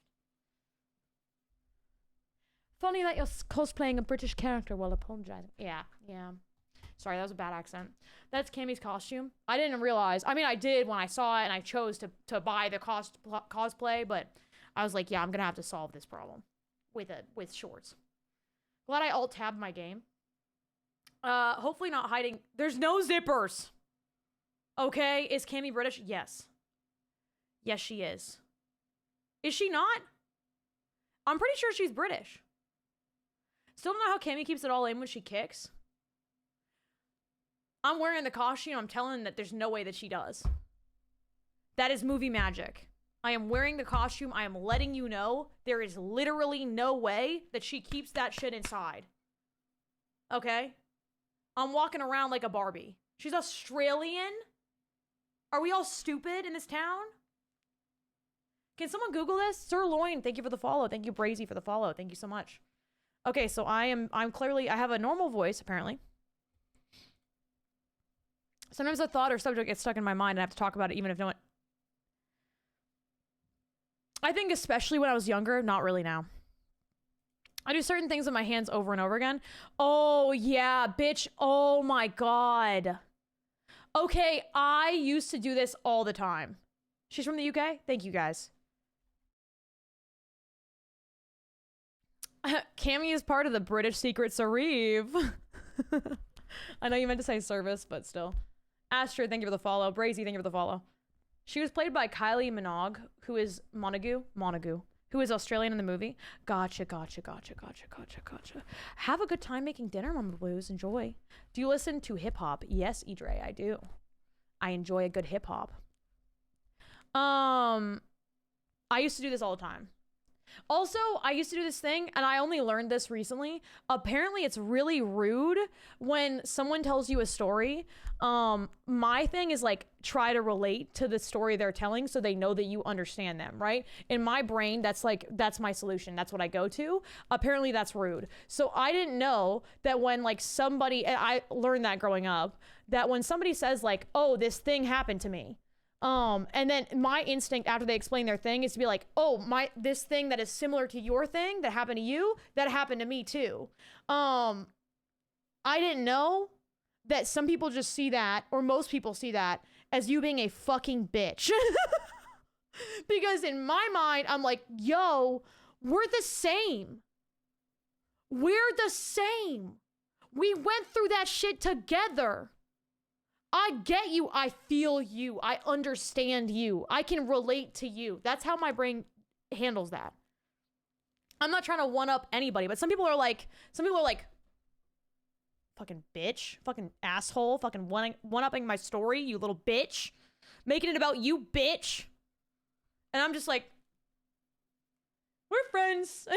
Funny that you're cosplaying a British character while apologizing. Yeah. Sorry, that was a bad accent. That's Cammy's costume. I didn't realize. I mean, I did when I saw it and I chose to buy the cosplay, but I was like, yeah, I'm gonna have to solve this problem with shorts. Glad I alt-tabbed my game. Hopefully not hiding. There's no zippers. Okay, is Cammy British? Yes. Yes, she is. Is she not? I'm pretty sure she's British. Still don't know how Cammy keeps it all in when she kicks. I'm wearing the costume. I'm telling that there's no way that she does. That is movie magic. I am wearing the costume. I am letting you know there is literally no way that she keeps that shit inside. Okay? I'm walking around like a Barbie. She's Australian? Are we all stupid in this town? Can someone Google this? Sirloin, thank you for the follow. Thank you, Brazy, for the follow. Thank you so much. Okay, so I'm clearly, I have a normal voice, apparently. Sometimes a thought or subject gets stuck in my mind and I have to talk about it even if no one... I think especially when I was younger, not really now. I do certain things with my hands over and over again. Oh, yeah, bitch. Oh, my God. Okay, I used to do this all the time. She's from the UK? Thank you, guys. Cammy is part of the British Secret Service. I know you meant to say service, but still. Astrid, thank you for the follow. Brazy, thank you for the follow. She was played by Kylie Minogue, who is Montague, who is Australian in the movie. Gotcha. Have a good time making dinner, Mama Blues. Enjoy. Do you listen to hip hop? Yes, Idre, I do. I enjoy a good hip hop. I used to do this all the time. Also, I used to do this thing, and I only learned this recently. Apparently, it's really rude when someone tells you a story. My thing is like, try to relate to the story they're telling so they know that you understand them, right? In my brain, that's my solution. That's what I go to. Apparently, that's rude. So I didn't know that when like somebody, and I learned that growing up, that when somebody says like, oh, this thing happened to me, and then my instinct after they explain their thing is to be like, oh, this thing that is similar to your thing that happened to you, that happened to me too. I didn't know that some people just see that, or most people see that as you being a fucking bitch. Because in my mind, I'm like, yo, we're the same. We're the same. We went through that shit together. I get you. I feel you. I understand you. I can relate to you. That's how my brain handles that. I'm not trying to one up anybody, but some people are like, fucking bitch, fucking asshole, fucking one-upping my story, you little bitch, making it about you, bitch. And I'm just like, we're friends.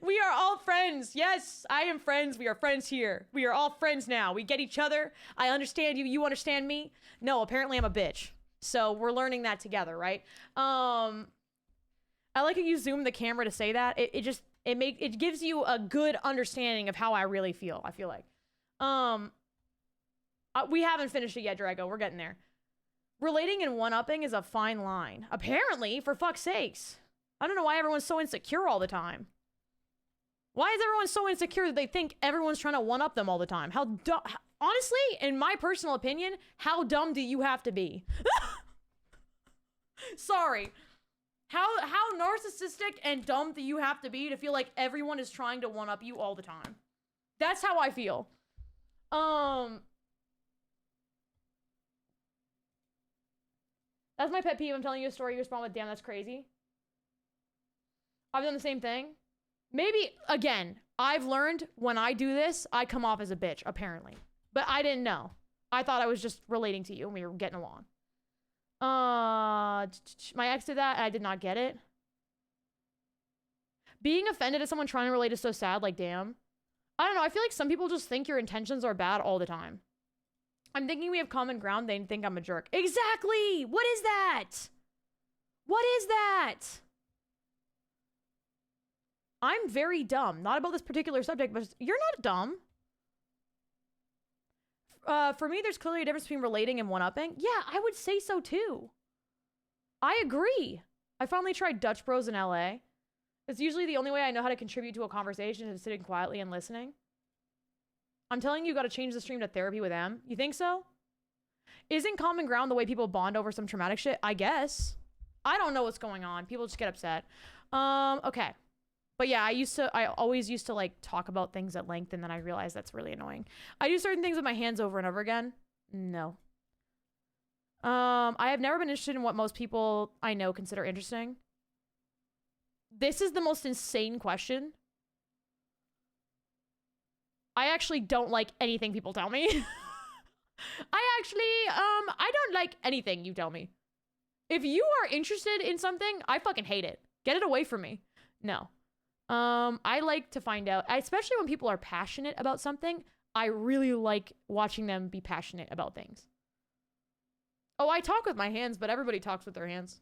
We are all friends. Yes, I am friends. We are friends here. We are all friends now. We get each other. I understand you. You understand me. No, apparently I'm a bitch. So we're learning that together, right? I like how you zoom the camera to say that. It gives you a good understanding of how I really feel. I feel like. We haven't finished it yet, Drago. We're getting there. Relating and one-upping is a fine line. Apparently, for fuck's sakes. I don't know why everyone's so insecure all the time. Why is everyone so insecure that they think everyone's trying to one-up them all the time? Honestly, in my personal opinion, how dumb do you have to be? Sorry. How narcissistic and dumb do you have to be to feel like everyone is trying to one-up you all the time? That's how I feel. That's my pet peeve. I'm telling you a story, you respond with, damn, that's crazy. I've done the same thing. Maybe, again, I've learned when I do this, I come off as a bitch, apparently. But I didn't know. I thought I was just relating to you and we were getting along. My ex did that and I did not get it. Being offended at someone trying to relate is so sad, like, damn. I don't know, I feel like some people just think your intentions are bad all the time. I'm thinking we have common ground, they think I'm a jerk. Exactly! What is that? What is that? I'm very dumb. Not about this particular subject, but you're not dumb. For me, there's clearly a difference between relating and one-upping. Yeah, I would say so too. I agree. I finally tried Dutch Bros in LA. It's usually the only way I know how to contribute to a conversation is sitting quietly and listening. I'm telling you, you gotta change the stream to therapy with M. You think so? Isn't common ground the way people bond over some traumatic shit? I guess. I don't know what's going on. People just get upset. Okay. But yeah, I always used to like talk about things at length and then I realized that's really annoying. I do certain things with my hands over and over again. No. I have never been interested in what most people I know consider interesting. This is the most insane question. I actually don't like anything people tell me. I don't like anything you tell me. If you are interested in something, I fucking hate it. Get it away from me. No. I like to find out, especially when people are passionate about something, I really like watching them be passionate about things. Oh, I talk with my hands, but everybody talks with their hands.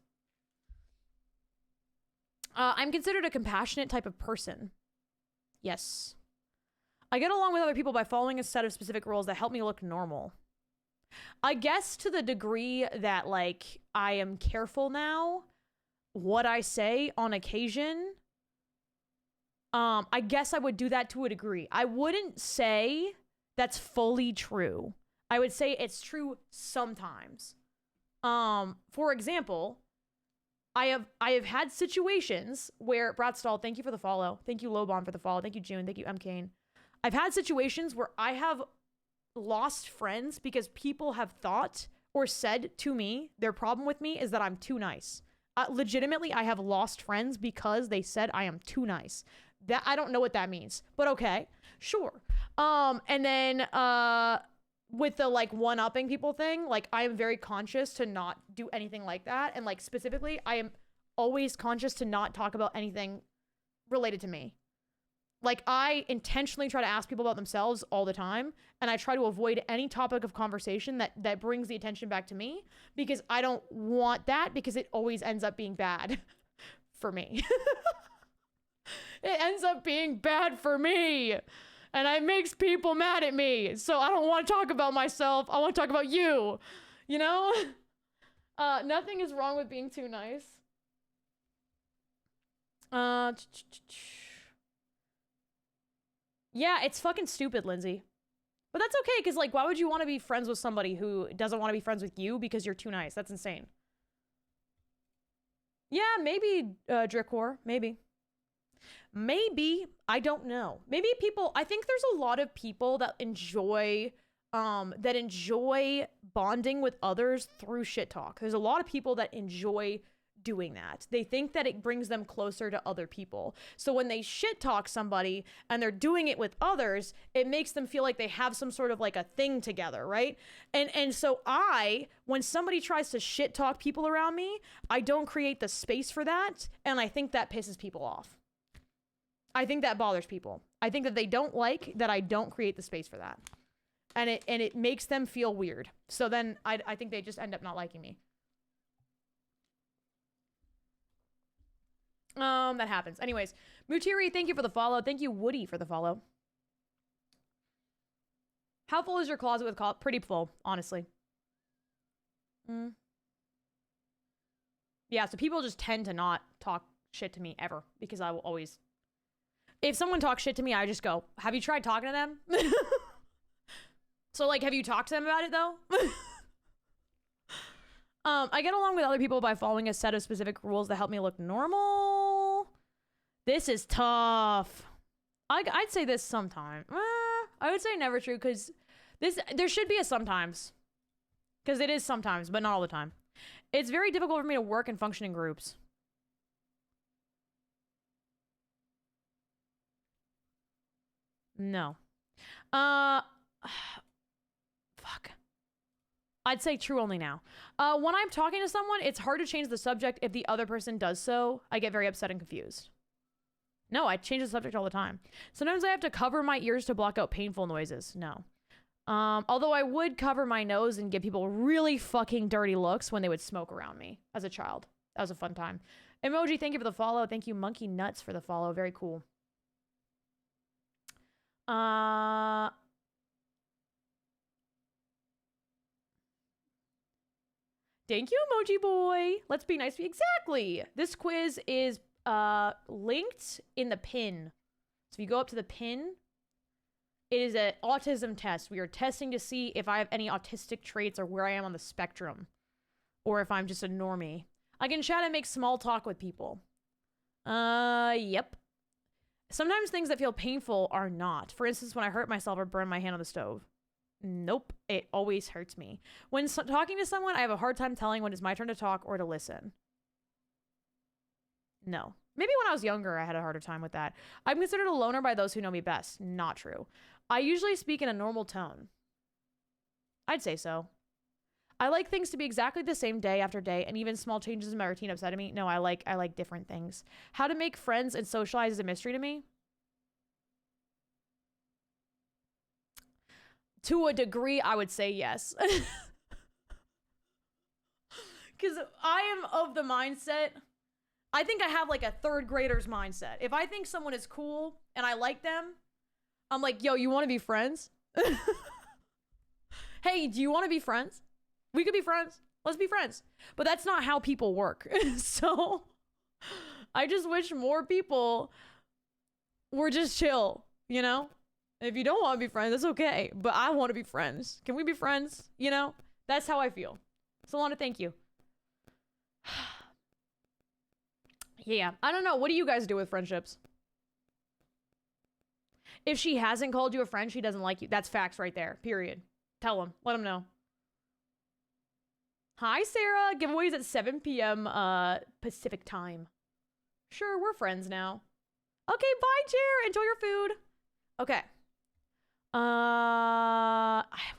I'm considered a compassionate type of person. Yes. I get along with other people by following a set of specific rules that help me look normal. I guess to the degree that, like, I am careful now what I say on occasion. I guess I would do that to a degree. I wouldn't say that's fully true. I would say it's true sometimes. For example, I have had situations where Bradstall, thank you for the follow. Thank you, Lobon, for the follow. Thank you, June. Thank you, M. Kane. I've had situations where I have lost friends because people have thought or said to me, their problem with me is that I'm too nice. Legitimately, I have lost friends because they said I am too nice. That I don't know what that means, but okay, sure. And then with the like one-upping people thing, like I am very conscious to not do anything like that. And like specifically, I am always conscious to not talk about anything related to me. Like I intentionally try to ask people about themselves all the time, and I try to avoid any topic of conversation that brings the attention back to me, because I don't want that, because it always ends up being bad for me. It ends up being bad for me, and it makes people mad at me. So I don't want to talk about myself. I want to talk about you, you know? Nothing is wrong with being too nice. Yeah, it's fucking stupid, Lindsay. But that's okay, because, like, why would you want to be friends with somebody who doesn't want to be friends with you because you're too nice? That's insane. Yeah, maybe, Drickwar. Maybe. Maybe. I don't know. Maybe people... I think there's a lot of people that enjoy bonding with others through shit talk. There's a lot of people that enjoy doing that. They think that it brings them closer to other people. So when they shit talk somebody and they're doing it with others, it makes them feel like they have some sort of like a thing together, right? And so when somebody tries to shit talk people around me, I don't create the space for that, and I think that pisses people off. I think that bothers people. I think that they don't like that I don't create the space for that. And it makes them feel weird. So then I think they just end up not liking me. That happens. Anyways, Mutiri, thank you for the follow. Thank you, Woody, for the follow. How full is your closet with pretty full, honestly. Yeah, so people just tend to not talk shit to me ever, because I will always... If someone talks shit to me, I just go, have you tried talking to them? So, like, have you talked to them about it, though? I get along with other people by following a set of specific rules that help me look normal. This is tough. I'd say this sometime. I would say never true, because there should be a sometimes. Because it is sometimes, but not all the time. It's very difficult for me to work and function in groups. No. Fuck. I'd say true only now. When I'm talking to someone, it's hard to change the subject if the other person does so. I get very upset and confused. No, I change the subject all the time. Sometimes I have to cover my ears to block out painful noises. No. Although I would cover my nose and give people really fucking dirty looks when they would smoke around me as a child. That was a fun time. Emoji, thank you for the follow. Thank you, Monkey Nuts, for the follow. Very cool. Thank you, Emoji Boy. Let's be nice. Exactly. This quiz is linked in the pin. So if you go up to the pin, it is an autism test. We are testing to see if I have any autistic traits or where I am on the spectrum, or if I'm just a normie. I can chat and make small talk with people. Yep. Sometimes things that feel painful are not. For instance, when I hurt myself or burn my hand on the stove. Nope. It always hurts me. When talking to someone, I have a hard time telling when it's my turn to talk or to listen. No. Maybe when I was younger, I had a harder time with that. I'm considered a loner by those who know me best. Not true. I usually speak in a normal tone. I'd say so. I like things to be exactly the same day after day, and even small changes in my routine upset me. No, I like different things. How to make friends and socialize is a mystery to me. To a degree, I would say yes. Because I am of the mindset, I think I have like a third grader's mindset. If I think someone is cool and I like them, I'm like, yo, you want to be friends? Hey, do you want to be friends? We could be friends. Let's be friends. But that's not how people work. So I just wish more people were just chill, you know? If you don't want to be friends, that's okay. But I want to be friends. Can we be friends? You know? That's how I feel. Solana, thank you. Yeah. I don't know. What do you guys do with friendships? If she hasn't called you a friend, she doesn't like you. That's facts right there. Period. Tell them. Let them know. Hi, Sarah. Giveaways at 7 p.m. Pacific time. Sure, we're friends now. Okay, bye, Jer. Enjoy your food. Okay.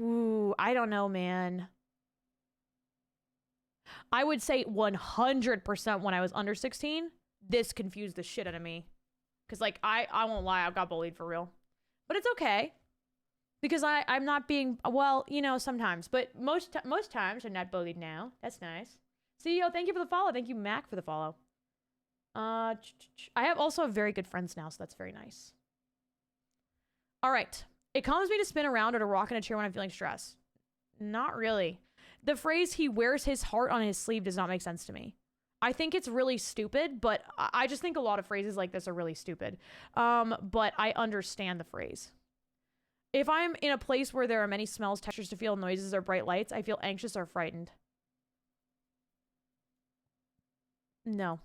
Ooh, I don't know, man. I would say 100% when I was under 16, this confused the shit out of me. Because, like, I won't lie, I got bullied for real. But it's okay. Because I'm not being, well, you know, sometimes. But most times, I'm not bullied now. That's nice. CEO, thank you for the follow. Thank you, Mac, for the follow. I have also very good friends now, so that's very nice. All right. It calms me to spin around or to rock in a chair when I'm feeling stressed. Not really. The phrase, he wears his heart on his sleeve, does not make sense to me. I think it's really stupid, but I just think a lot of phrases like this are really stupid. But I understand the phrase. If I'm in a place where there are many smells, textures to feel, noises, or bright lights, I feel anxious or frightened. No.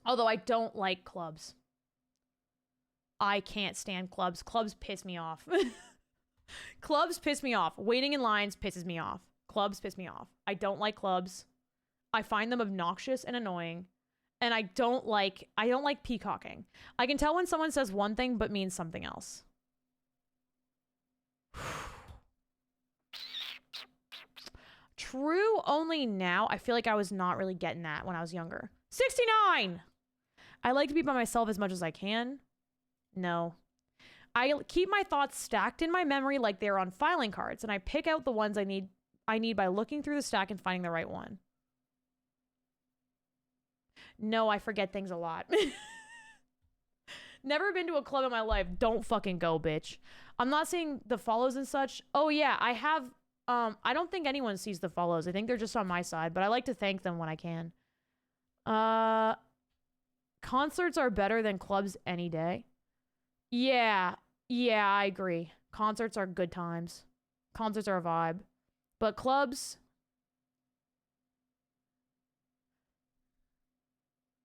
Although I don't like clubs. I can't stand clubs. Clubs piss me off. Clubs piss me off. Waiting in lines pisses me off. Clubs piss me off. I don't like clubs. I find them obnoxious and annoying. And I don't like peacocking. I can tell when someone says one thing but means something else. True only now. I feel like I was not really getting that when I was younger. 69! I like to be by myself as much as I can. No. I keep my thoughts stacked in my memory like they're on filing cards, and I pick out the ones I need by looking through the stack and finding the right one. No, I forget things a lot. Never been to a club in my life. Don't fucking go, bitch. I'm not seeing the follows and such. Oh yeah, I have, I don't think anyone sees the follows. I think they're just on my side, but I like to thank them when I can. Concerts are better than clubs any day. Yeah, I agree. Concerts are good times. Concerts are a vibe. But clubs,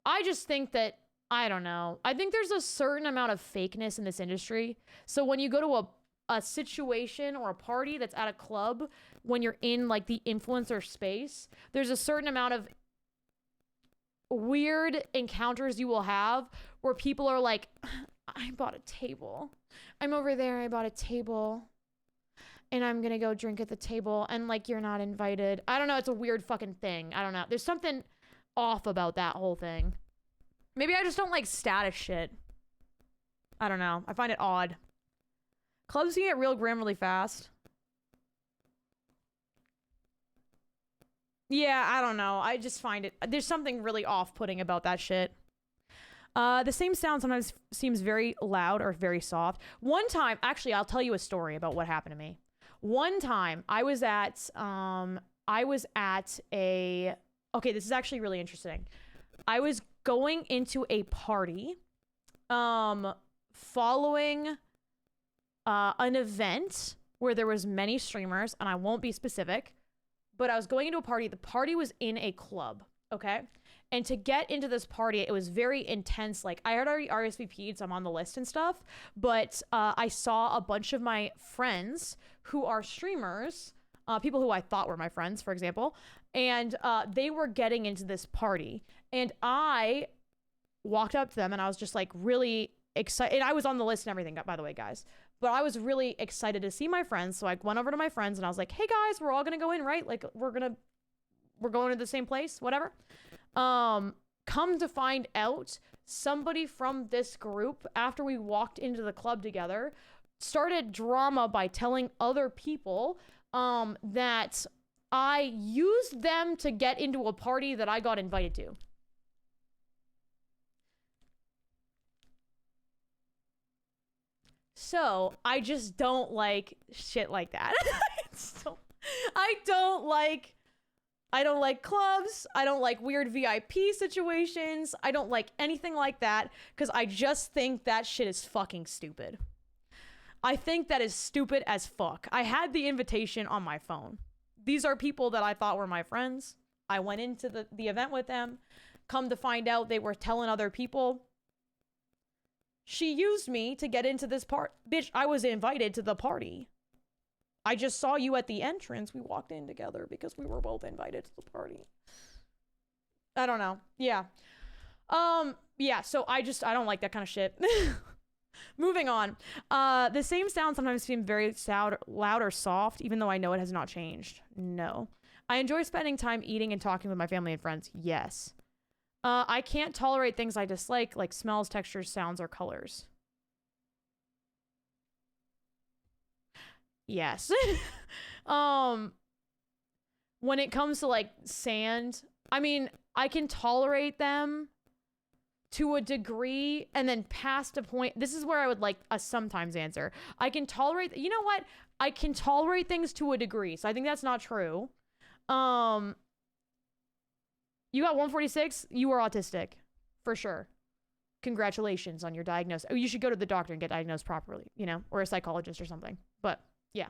I just think that, I don't know. I think there's a certain amount of fakeness in this industry. So when you go to a situation or a party that's at a club, when you're in like the influencer space, there's a certain amount of weird encounters you will have where people are like, I bought a table. I'm over there. I bought a table. And I'm going to go drink at the table. And like, you're not invited. I don't know. It's a weird fucking thing. I don't know. There's something off about that whole thing. Maybe I just don't like status shit. I don't know. I find it odd. Clubs can get real grim really fast. Yeah, I don't know. I just find it... There's something really off-putting about that shit. The same sound sometimes seems very loud or very soft. One time... Actually, I'll tell you a story about what happened to me. One time, I was at a... Okay, this is actually really interesting. I was going into a party following an event where there was many streamers, and I won't be specific, but I was going into a party. The party was in a club, okay? And to get into this party, it was very intense. Like, I had already RSVP'd, so I'm on the list and stuff, but I saw a bunch of my friends who are streamers, people who I thought were my friends, for example, and they were getting into this party. And I walked up to them, and I was just, like, really excited. And I was on the list and everything, by the way, guys. But I was really excited to see my friends, so I went over to my friends, and I was like, hey, guys, we're all gonna go in, right? Like, we're going to the same place, whatever. Come to find out, somebody from this group, after we walked into the club together, started drama by telling other people that I used them to get into a party that I got invited to. So, I just don't like shit like that. I don't like clubs. I don't like weird VIP situations. I don't like anything like that because I just think that shit is fucking stupid. I think that is stupid as fuck. I had the invitation on my phone. These are people that I thought were my friends. I went into the event with them. Come to find out they were telling other people. She used me to get into this part. Bitch, I was invited to the party. I just saw you at the entrance. We walked in together because we were both invited to the party. I don't know. Yeah. Yeah, so I don't like that kind of shit. Moving on. The same sound sometimes seems very loud or soft, even though I know it has not changed. No. I enjoy spending time eating and talking with my family and friends. Yes. I can't tolerate things I dislike, like smells, textures, sounds, or colors. Yes. When it comes to like sand, I mean, I can tolerate them to a degree, and then past a point, this is where I would like a sometimes answer. I can tolerate, you know what? I can tolerate things to a degree, so I think that's not true. You got 146, you are autistic, for sure. Congratulations on your diagnosis. Oh, you should go to the doctor and get diagnosed properly, you know, or a psychologist or something. But yeah.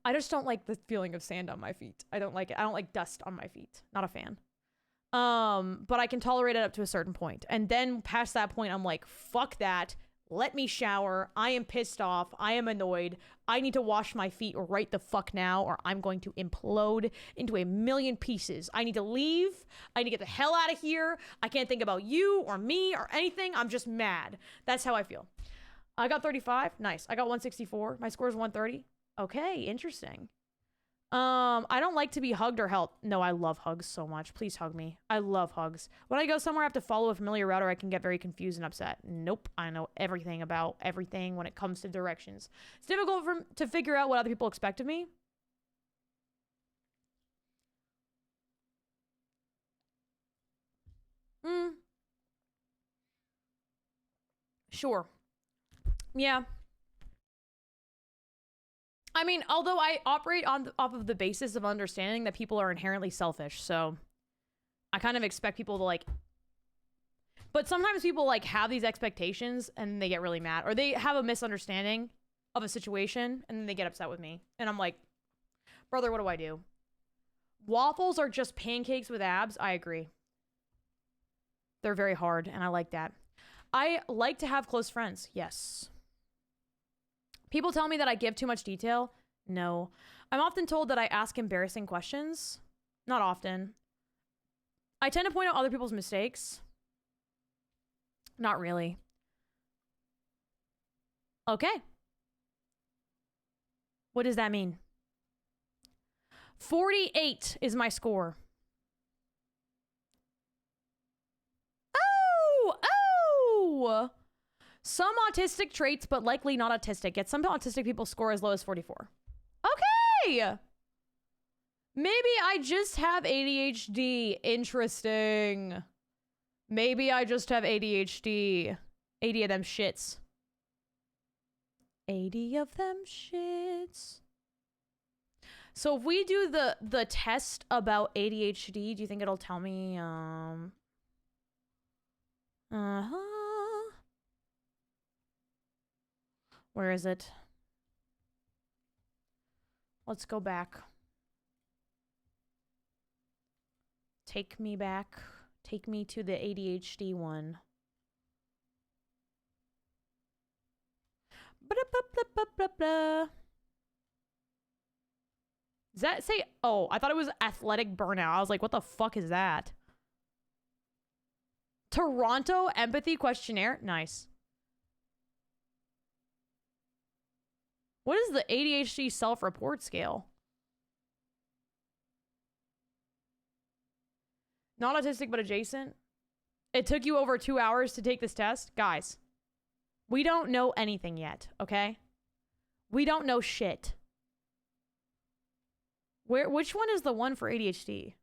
I just don't like the feeling of sand on my feet. I don't like it. I don't like dust on my feet. Not a fan. But I can tolerate it up to a certain point. And then past that point, I'm like, fuck that. Let me shower. I am pissed off. I am annoyed. I need to wash my feet right the fuck now, or I'm going to implode into a million pieces. I need to leave. I need to get the hell out of here. I can't think about you or me or anything. I'm just mad. That's how I feel. I got 35. Nice. I got 164. My score is 130. Okay, interesting. I don't like to be hugged or held. No, I love hugs so much. Please hug me. I love hugs. When I go somewhere I have to follow a familiar route, or I can get very confused and upset. Nope. I know everything about everything when it comes to directions. It's difficult to figure out what other people expect of me. Sure. Yeah. I mean, although I operate off of the basis of understanding that people are inherently selfish, so I kind of expect people to like, but sometimes people like have these expectations and they get really mad, or they have a misunderstanding of a situation and then they get upset with me. And I'm like, brother, what do I do? Waffles are just pancakes with abs. I agree. They're very hard and I like that. I like to have close friends. Yes. People tell me that I give too much detail. No. I'm often told that I ask embarrassing questions. Not often. I tend to point out other people's mistakes. Not really. Okay. What does that mean? 48 is my score. Oh! Some autistic traits, but likely not autistic. Yet some autistic people score as low as 44. Okay! Maybe I just have ADHD. Interesting. Maybe I just have ADHD. 80 of them shits. 80 of them shits. So if we do the test about ADHD, do you think it'll tell me, Where is it? Let's go back. Take me back. Take me to the ADHD one. Does that say... Oh, I thought it was athletic burnout. I was like, what the fuck is that? Toronto Empathy Questionnaire? Nice. What is the ADHD self-report scale? Not autistic, but adjacent. It took you over 2 hours to take this test? Guys, we don't know anything yet, okay? We don't know shit. Which one is the one for ADHD?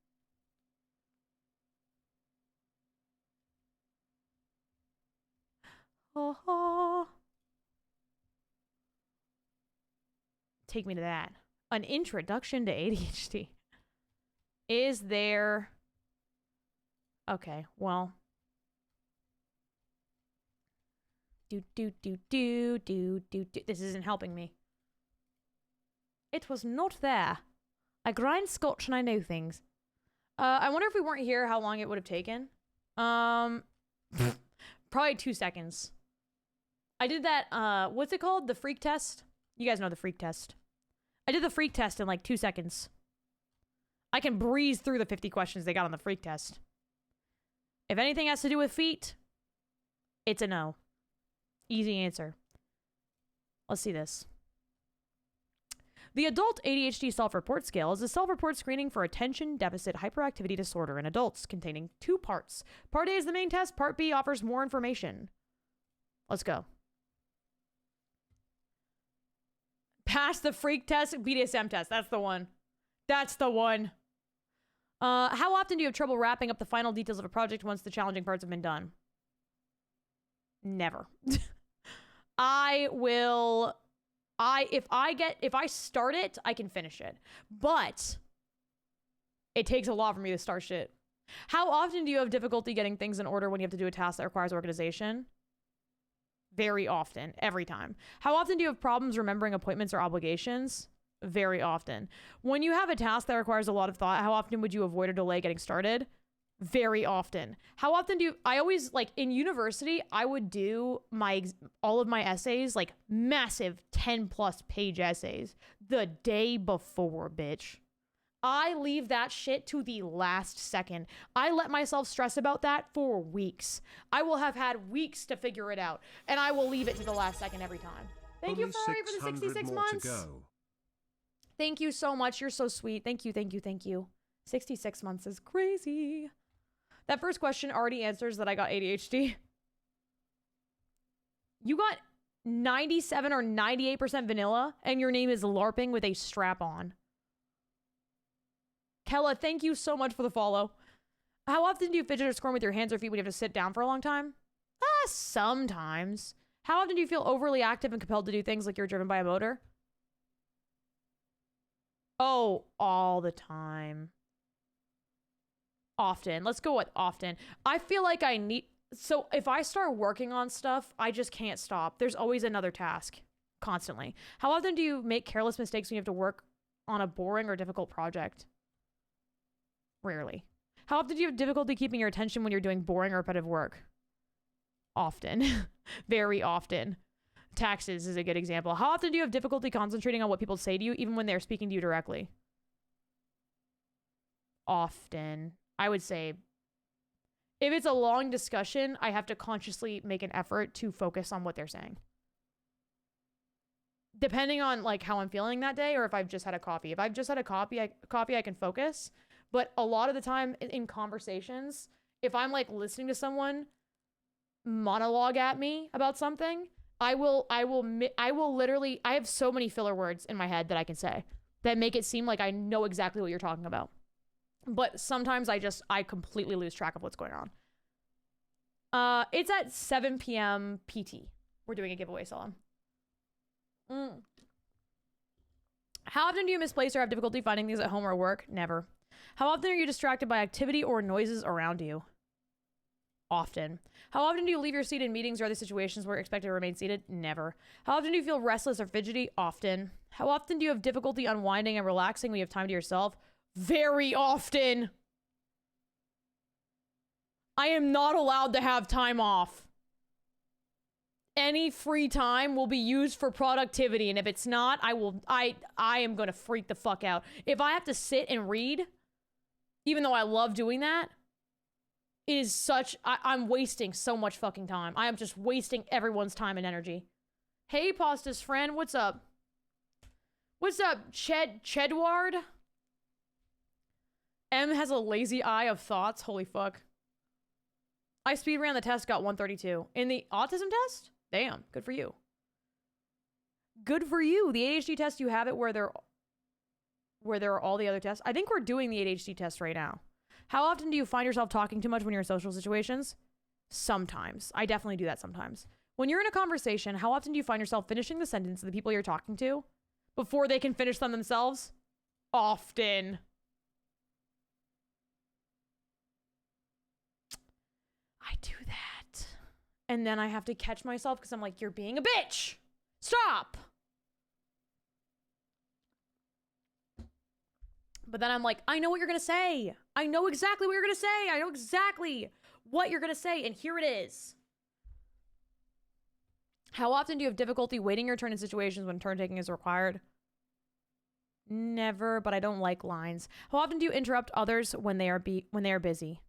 Oh. Take me to that. An introduction to ADHD. Is there... Okay, well. This isn't helping me. It was not there. I grind scotch and I know things. I wonder if we weren't here how long it would have taken. Probably 2 seconds. I did that, what's it called? The freak test? You guys know the freak test. I did the freak test in like 2 seconds. I can breeze through the 50 questions they got on the freak test. If anything has to do with feet, it's a no. Easy answer. Let's see this. The Adult ADHD Self-Report Scale is a self-report screening for attention deficit hyperactivity disorder in adults, containing 2 parts. Part A is the main test. Part B offers more information. Let's go. Pass the freak test, BDSM test. That's the one. That's the one. How often do you have trouble wrapping up the final details of a project once the challenging parts have been done? Never. If I start it, I can finish it. But it takes a lot for me to start shit. How often do you have difficulty getting things in order when you have to do a task that requires organization? Very often. Every time. How often do you have problems remembering appointments or obligations? Very often. When you have a task that requires a lot of thought, how often would you avoid or delay getting started? Very often. How often do you, I always, like, in university, I would do all of my essays, like, massive 10+ page essays the day before, bitch. I leave that shit to the last second. I let myself stress about that for weeks. I will have had weeks to figure it out, and I will leave it to the last second every time. Thank you, Ferrari, for the 66 months. Thank you so much. You're so sweet. Thank you, thank you, thank you. 66 months is crazy. That first question already answers that I got ADHD. You got 97 or 98% vanilla, and your name is LARPing with a strap on. Kella, thank you so much for the follow. How often do you fidget or squirm with your hands or feet when you have to sit down for a long time? Sometimes. How often do you feel overly active and compelled to do things like you're driven by a motor? Oh, all the time. Often. Let's go with often. I feel like I need... So if I start working on stuff, I just can't stop. There's always another task. Constantly. How often do you make careless mistakes when you have to work on a boring or difficult project? Rarely. How often do you have difficulty keeping your attention when you're doing boring or repetitive work? Often. Very often. Taxes is a good example. How often do you have difficulty concentrating on what people say to you, even when they're speaking to you directly? Often. I would say, if it's a long discussion, I have to consciously make an effort to focus on what they're saying. Depending on like how I'm feeling that day, or if I've just had a coffee. If I've just had a coffee, I can focus. But a lot of the time in conversations, if I'm like listening to someone monologue at me about something, I will literally, I have so many filler words in my head that I can say that make it seem like I know exactly what you're talking about. But sometimes I completely lose track of what's going on. It's at 7 p.m. PT. We're doing a giveaway, Salam. How often do you misplace or have difficulty finding things at home or work? Never. How often are you distracted by activity or noises around you? Often. How often do you leave your seat in meetings or other situations where you're expected to remain seated? Never. How often do you feel restless or fidgety? Often. How often do you have difficulty unwinding and relaxing when you have time to yourself? Very often. I am not allowed to have time off. Any free time will be used for productivity, and if it's not, I am gonna freak the fuck out. If I have to sit and read, even though I love doing that, it is such, I'm wasting so much fucking time. I am just wasting everyone's time and energy. Hey, Pasta's friend, what's up? What's up, Chedward? M has a lazy eye of thoughts. Holy fuck. I speed ran the test, got 132. In the autism test? Damn, good for you. Good for you. The ADHD test, you have it where there are all the other tests. I think we're doing the ADHD test right now. How often do you find yourself talking too much when you're in social situations? Sometimes. I definitely do that sometimes. When you're in a conversation, how often do you find yourself finishing the sentence of the people you're talking to before they can finish them themselves? Often. I do that. And then I have to catch myself because I'm like, you're being a bitch. Stop. But then I'm like, I know what you're going to say. I know exactly what you're going to say. I know exactly what you're going to say. And here it is. How often do you have difficulty waiting your turn in situations when turn taking is required? Never, but I don't like lines. How often do you interrupt others when they are busy?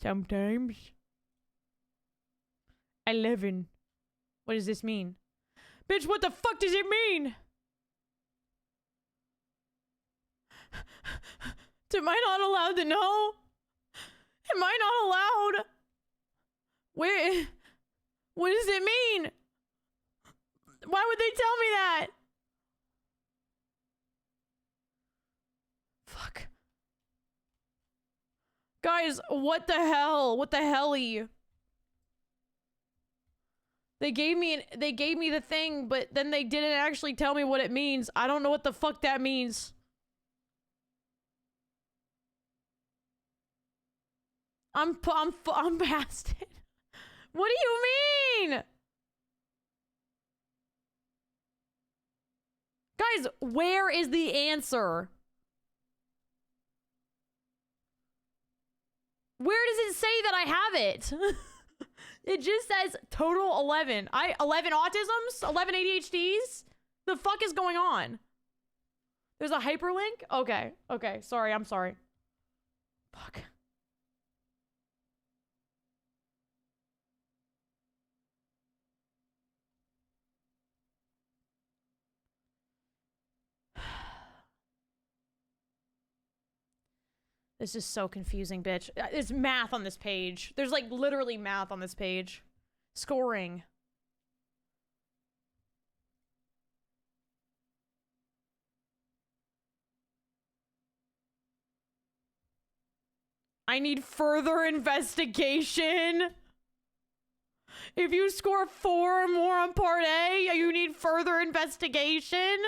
Sometimes. 11. What does this mean? Bitch, what the fuck does it mean? Am I not allowed to know? Am I not allowed? Where? What does it mean? Why would they tell me that? Fuck. Guys, what the hell? What the helly? They gave me the thing, but then they didn't actually tell me what it means. I don't know what the fuck that means. I'm past it. What do you mean? Guys, where is the answer? Where does it say that I have it? It just says total 11. 11 autisms? 11 ADHDs? The fuck is going on? There's a hyperlink? Okay. Okay. Sorry. I'm sorry. Fuck. This is so confusing, bitch. There's math on this page. There's like literally math on this page. Scoring. I need further investigation. If you score 4 or more on part A, you need further investigation.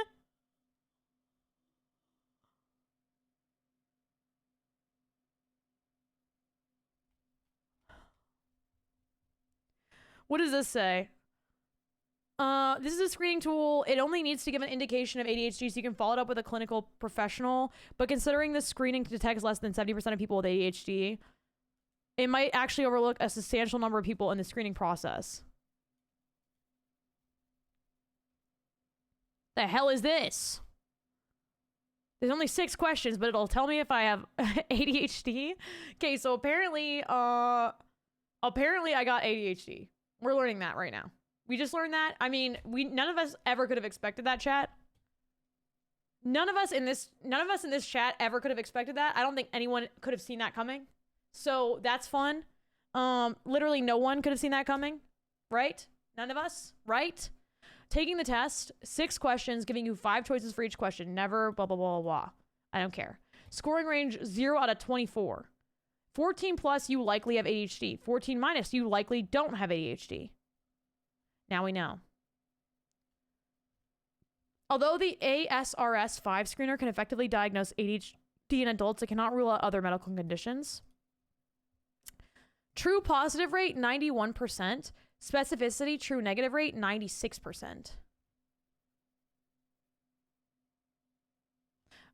What does this say? This is a screening tool. It only needs to give an indication of ADHD, so you can follow it up with a clinical professional. But considering the screening detects less than 70% of people with ADHD, it might actually overlook a substantial number of people in the screening process. The hell is this? There's only 6 questions, but it'll tell me if I have ADHD. Okay, so apparently I got ADHD. We're learning that right now. We just learned that. I mean, none of us ever could have expected that, chat. None of us in this chat ever could have expected that. I don't think anyone could have seen that coming. So that's fun. Literally no one could have seen that coming, right? None of us, right? Taking the test, 6 questions, giving you 5 choices for each question. Never blah, blah, blah, blah. I don't care. Scoring range 0 out of 24. 14 plus, you likely have ADHD. 14 minus, you likely don't have ADHD. Now we know. Although the ASRS 5 screener can effectively diagnose ADHD in adults, it cannot rule out other medical conditions. True positive rate, 91%. Specificity, true negative rate, 96%.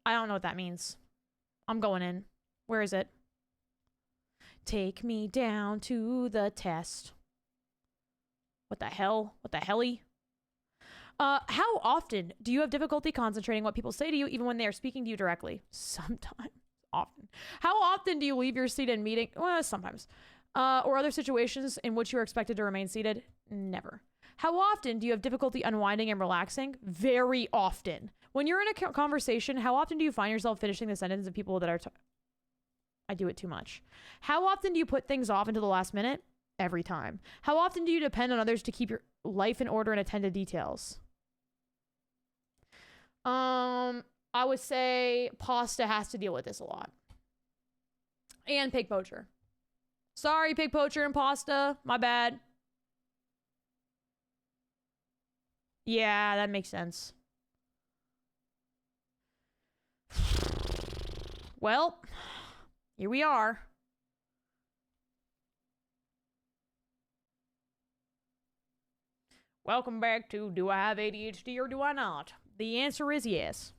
I don't know what that means. I'm going in. Where is it? Take me down to the test. What the hell? What the helly? How often do you have difficulty concentrating what people say to you, even when they are speaking to you directly? Sometimes. Often. How often do you leave your seat in meeting? Well, sometimes. Or other situations in which you are expected to remain seated? Never. How often do you have difficulty unwinding and relaxing? Very often. When you're in a conversation, how often do you find yourself finishing the sentence of people that are... I do it too much. How often do you put things off until the last minute? Every time. How often do you depend on others to keep your life in order and attend to details? I would say pasta has to deal with this a lot. And pig poacher. Sorry, pig poacher and pasta. My bad. Yeah, that makes sense. Well, here we are. Welcome back to Do I Have ADHD or Do I Not? The answer is yes.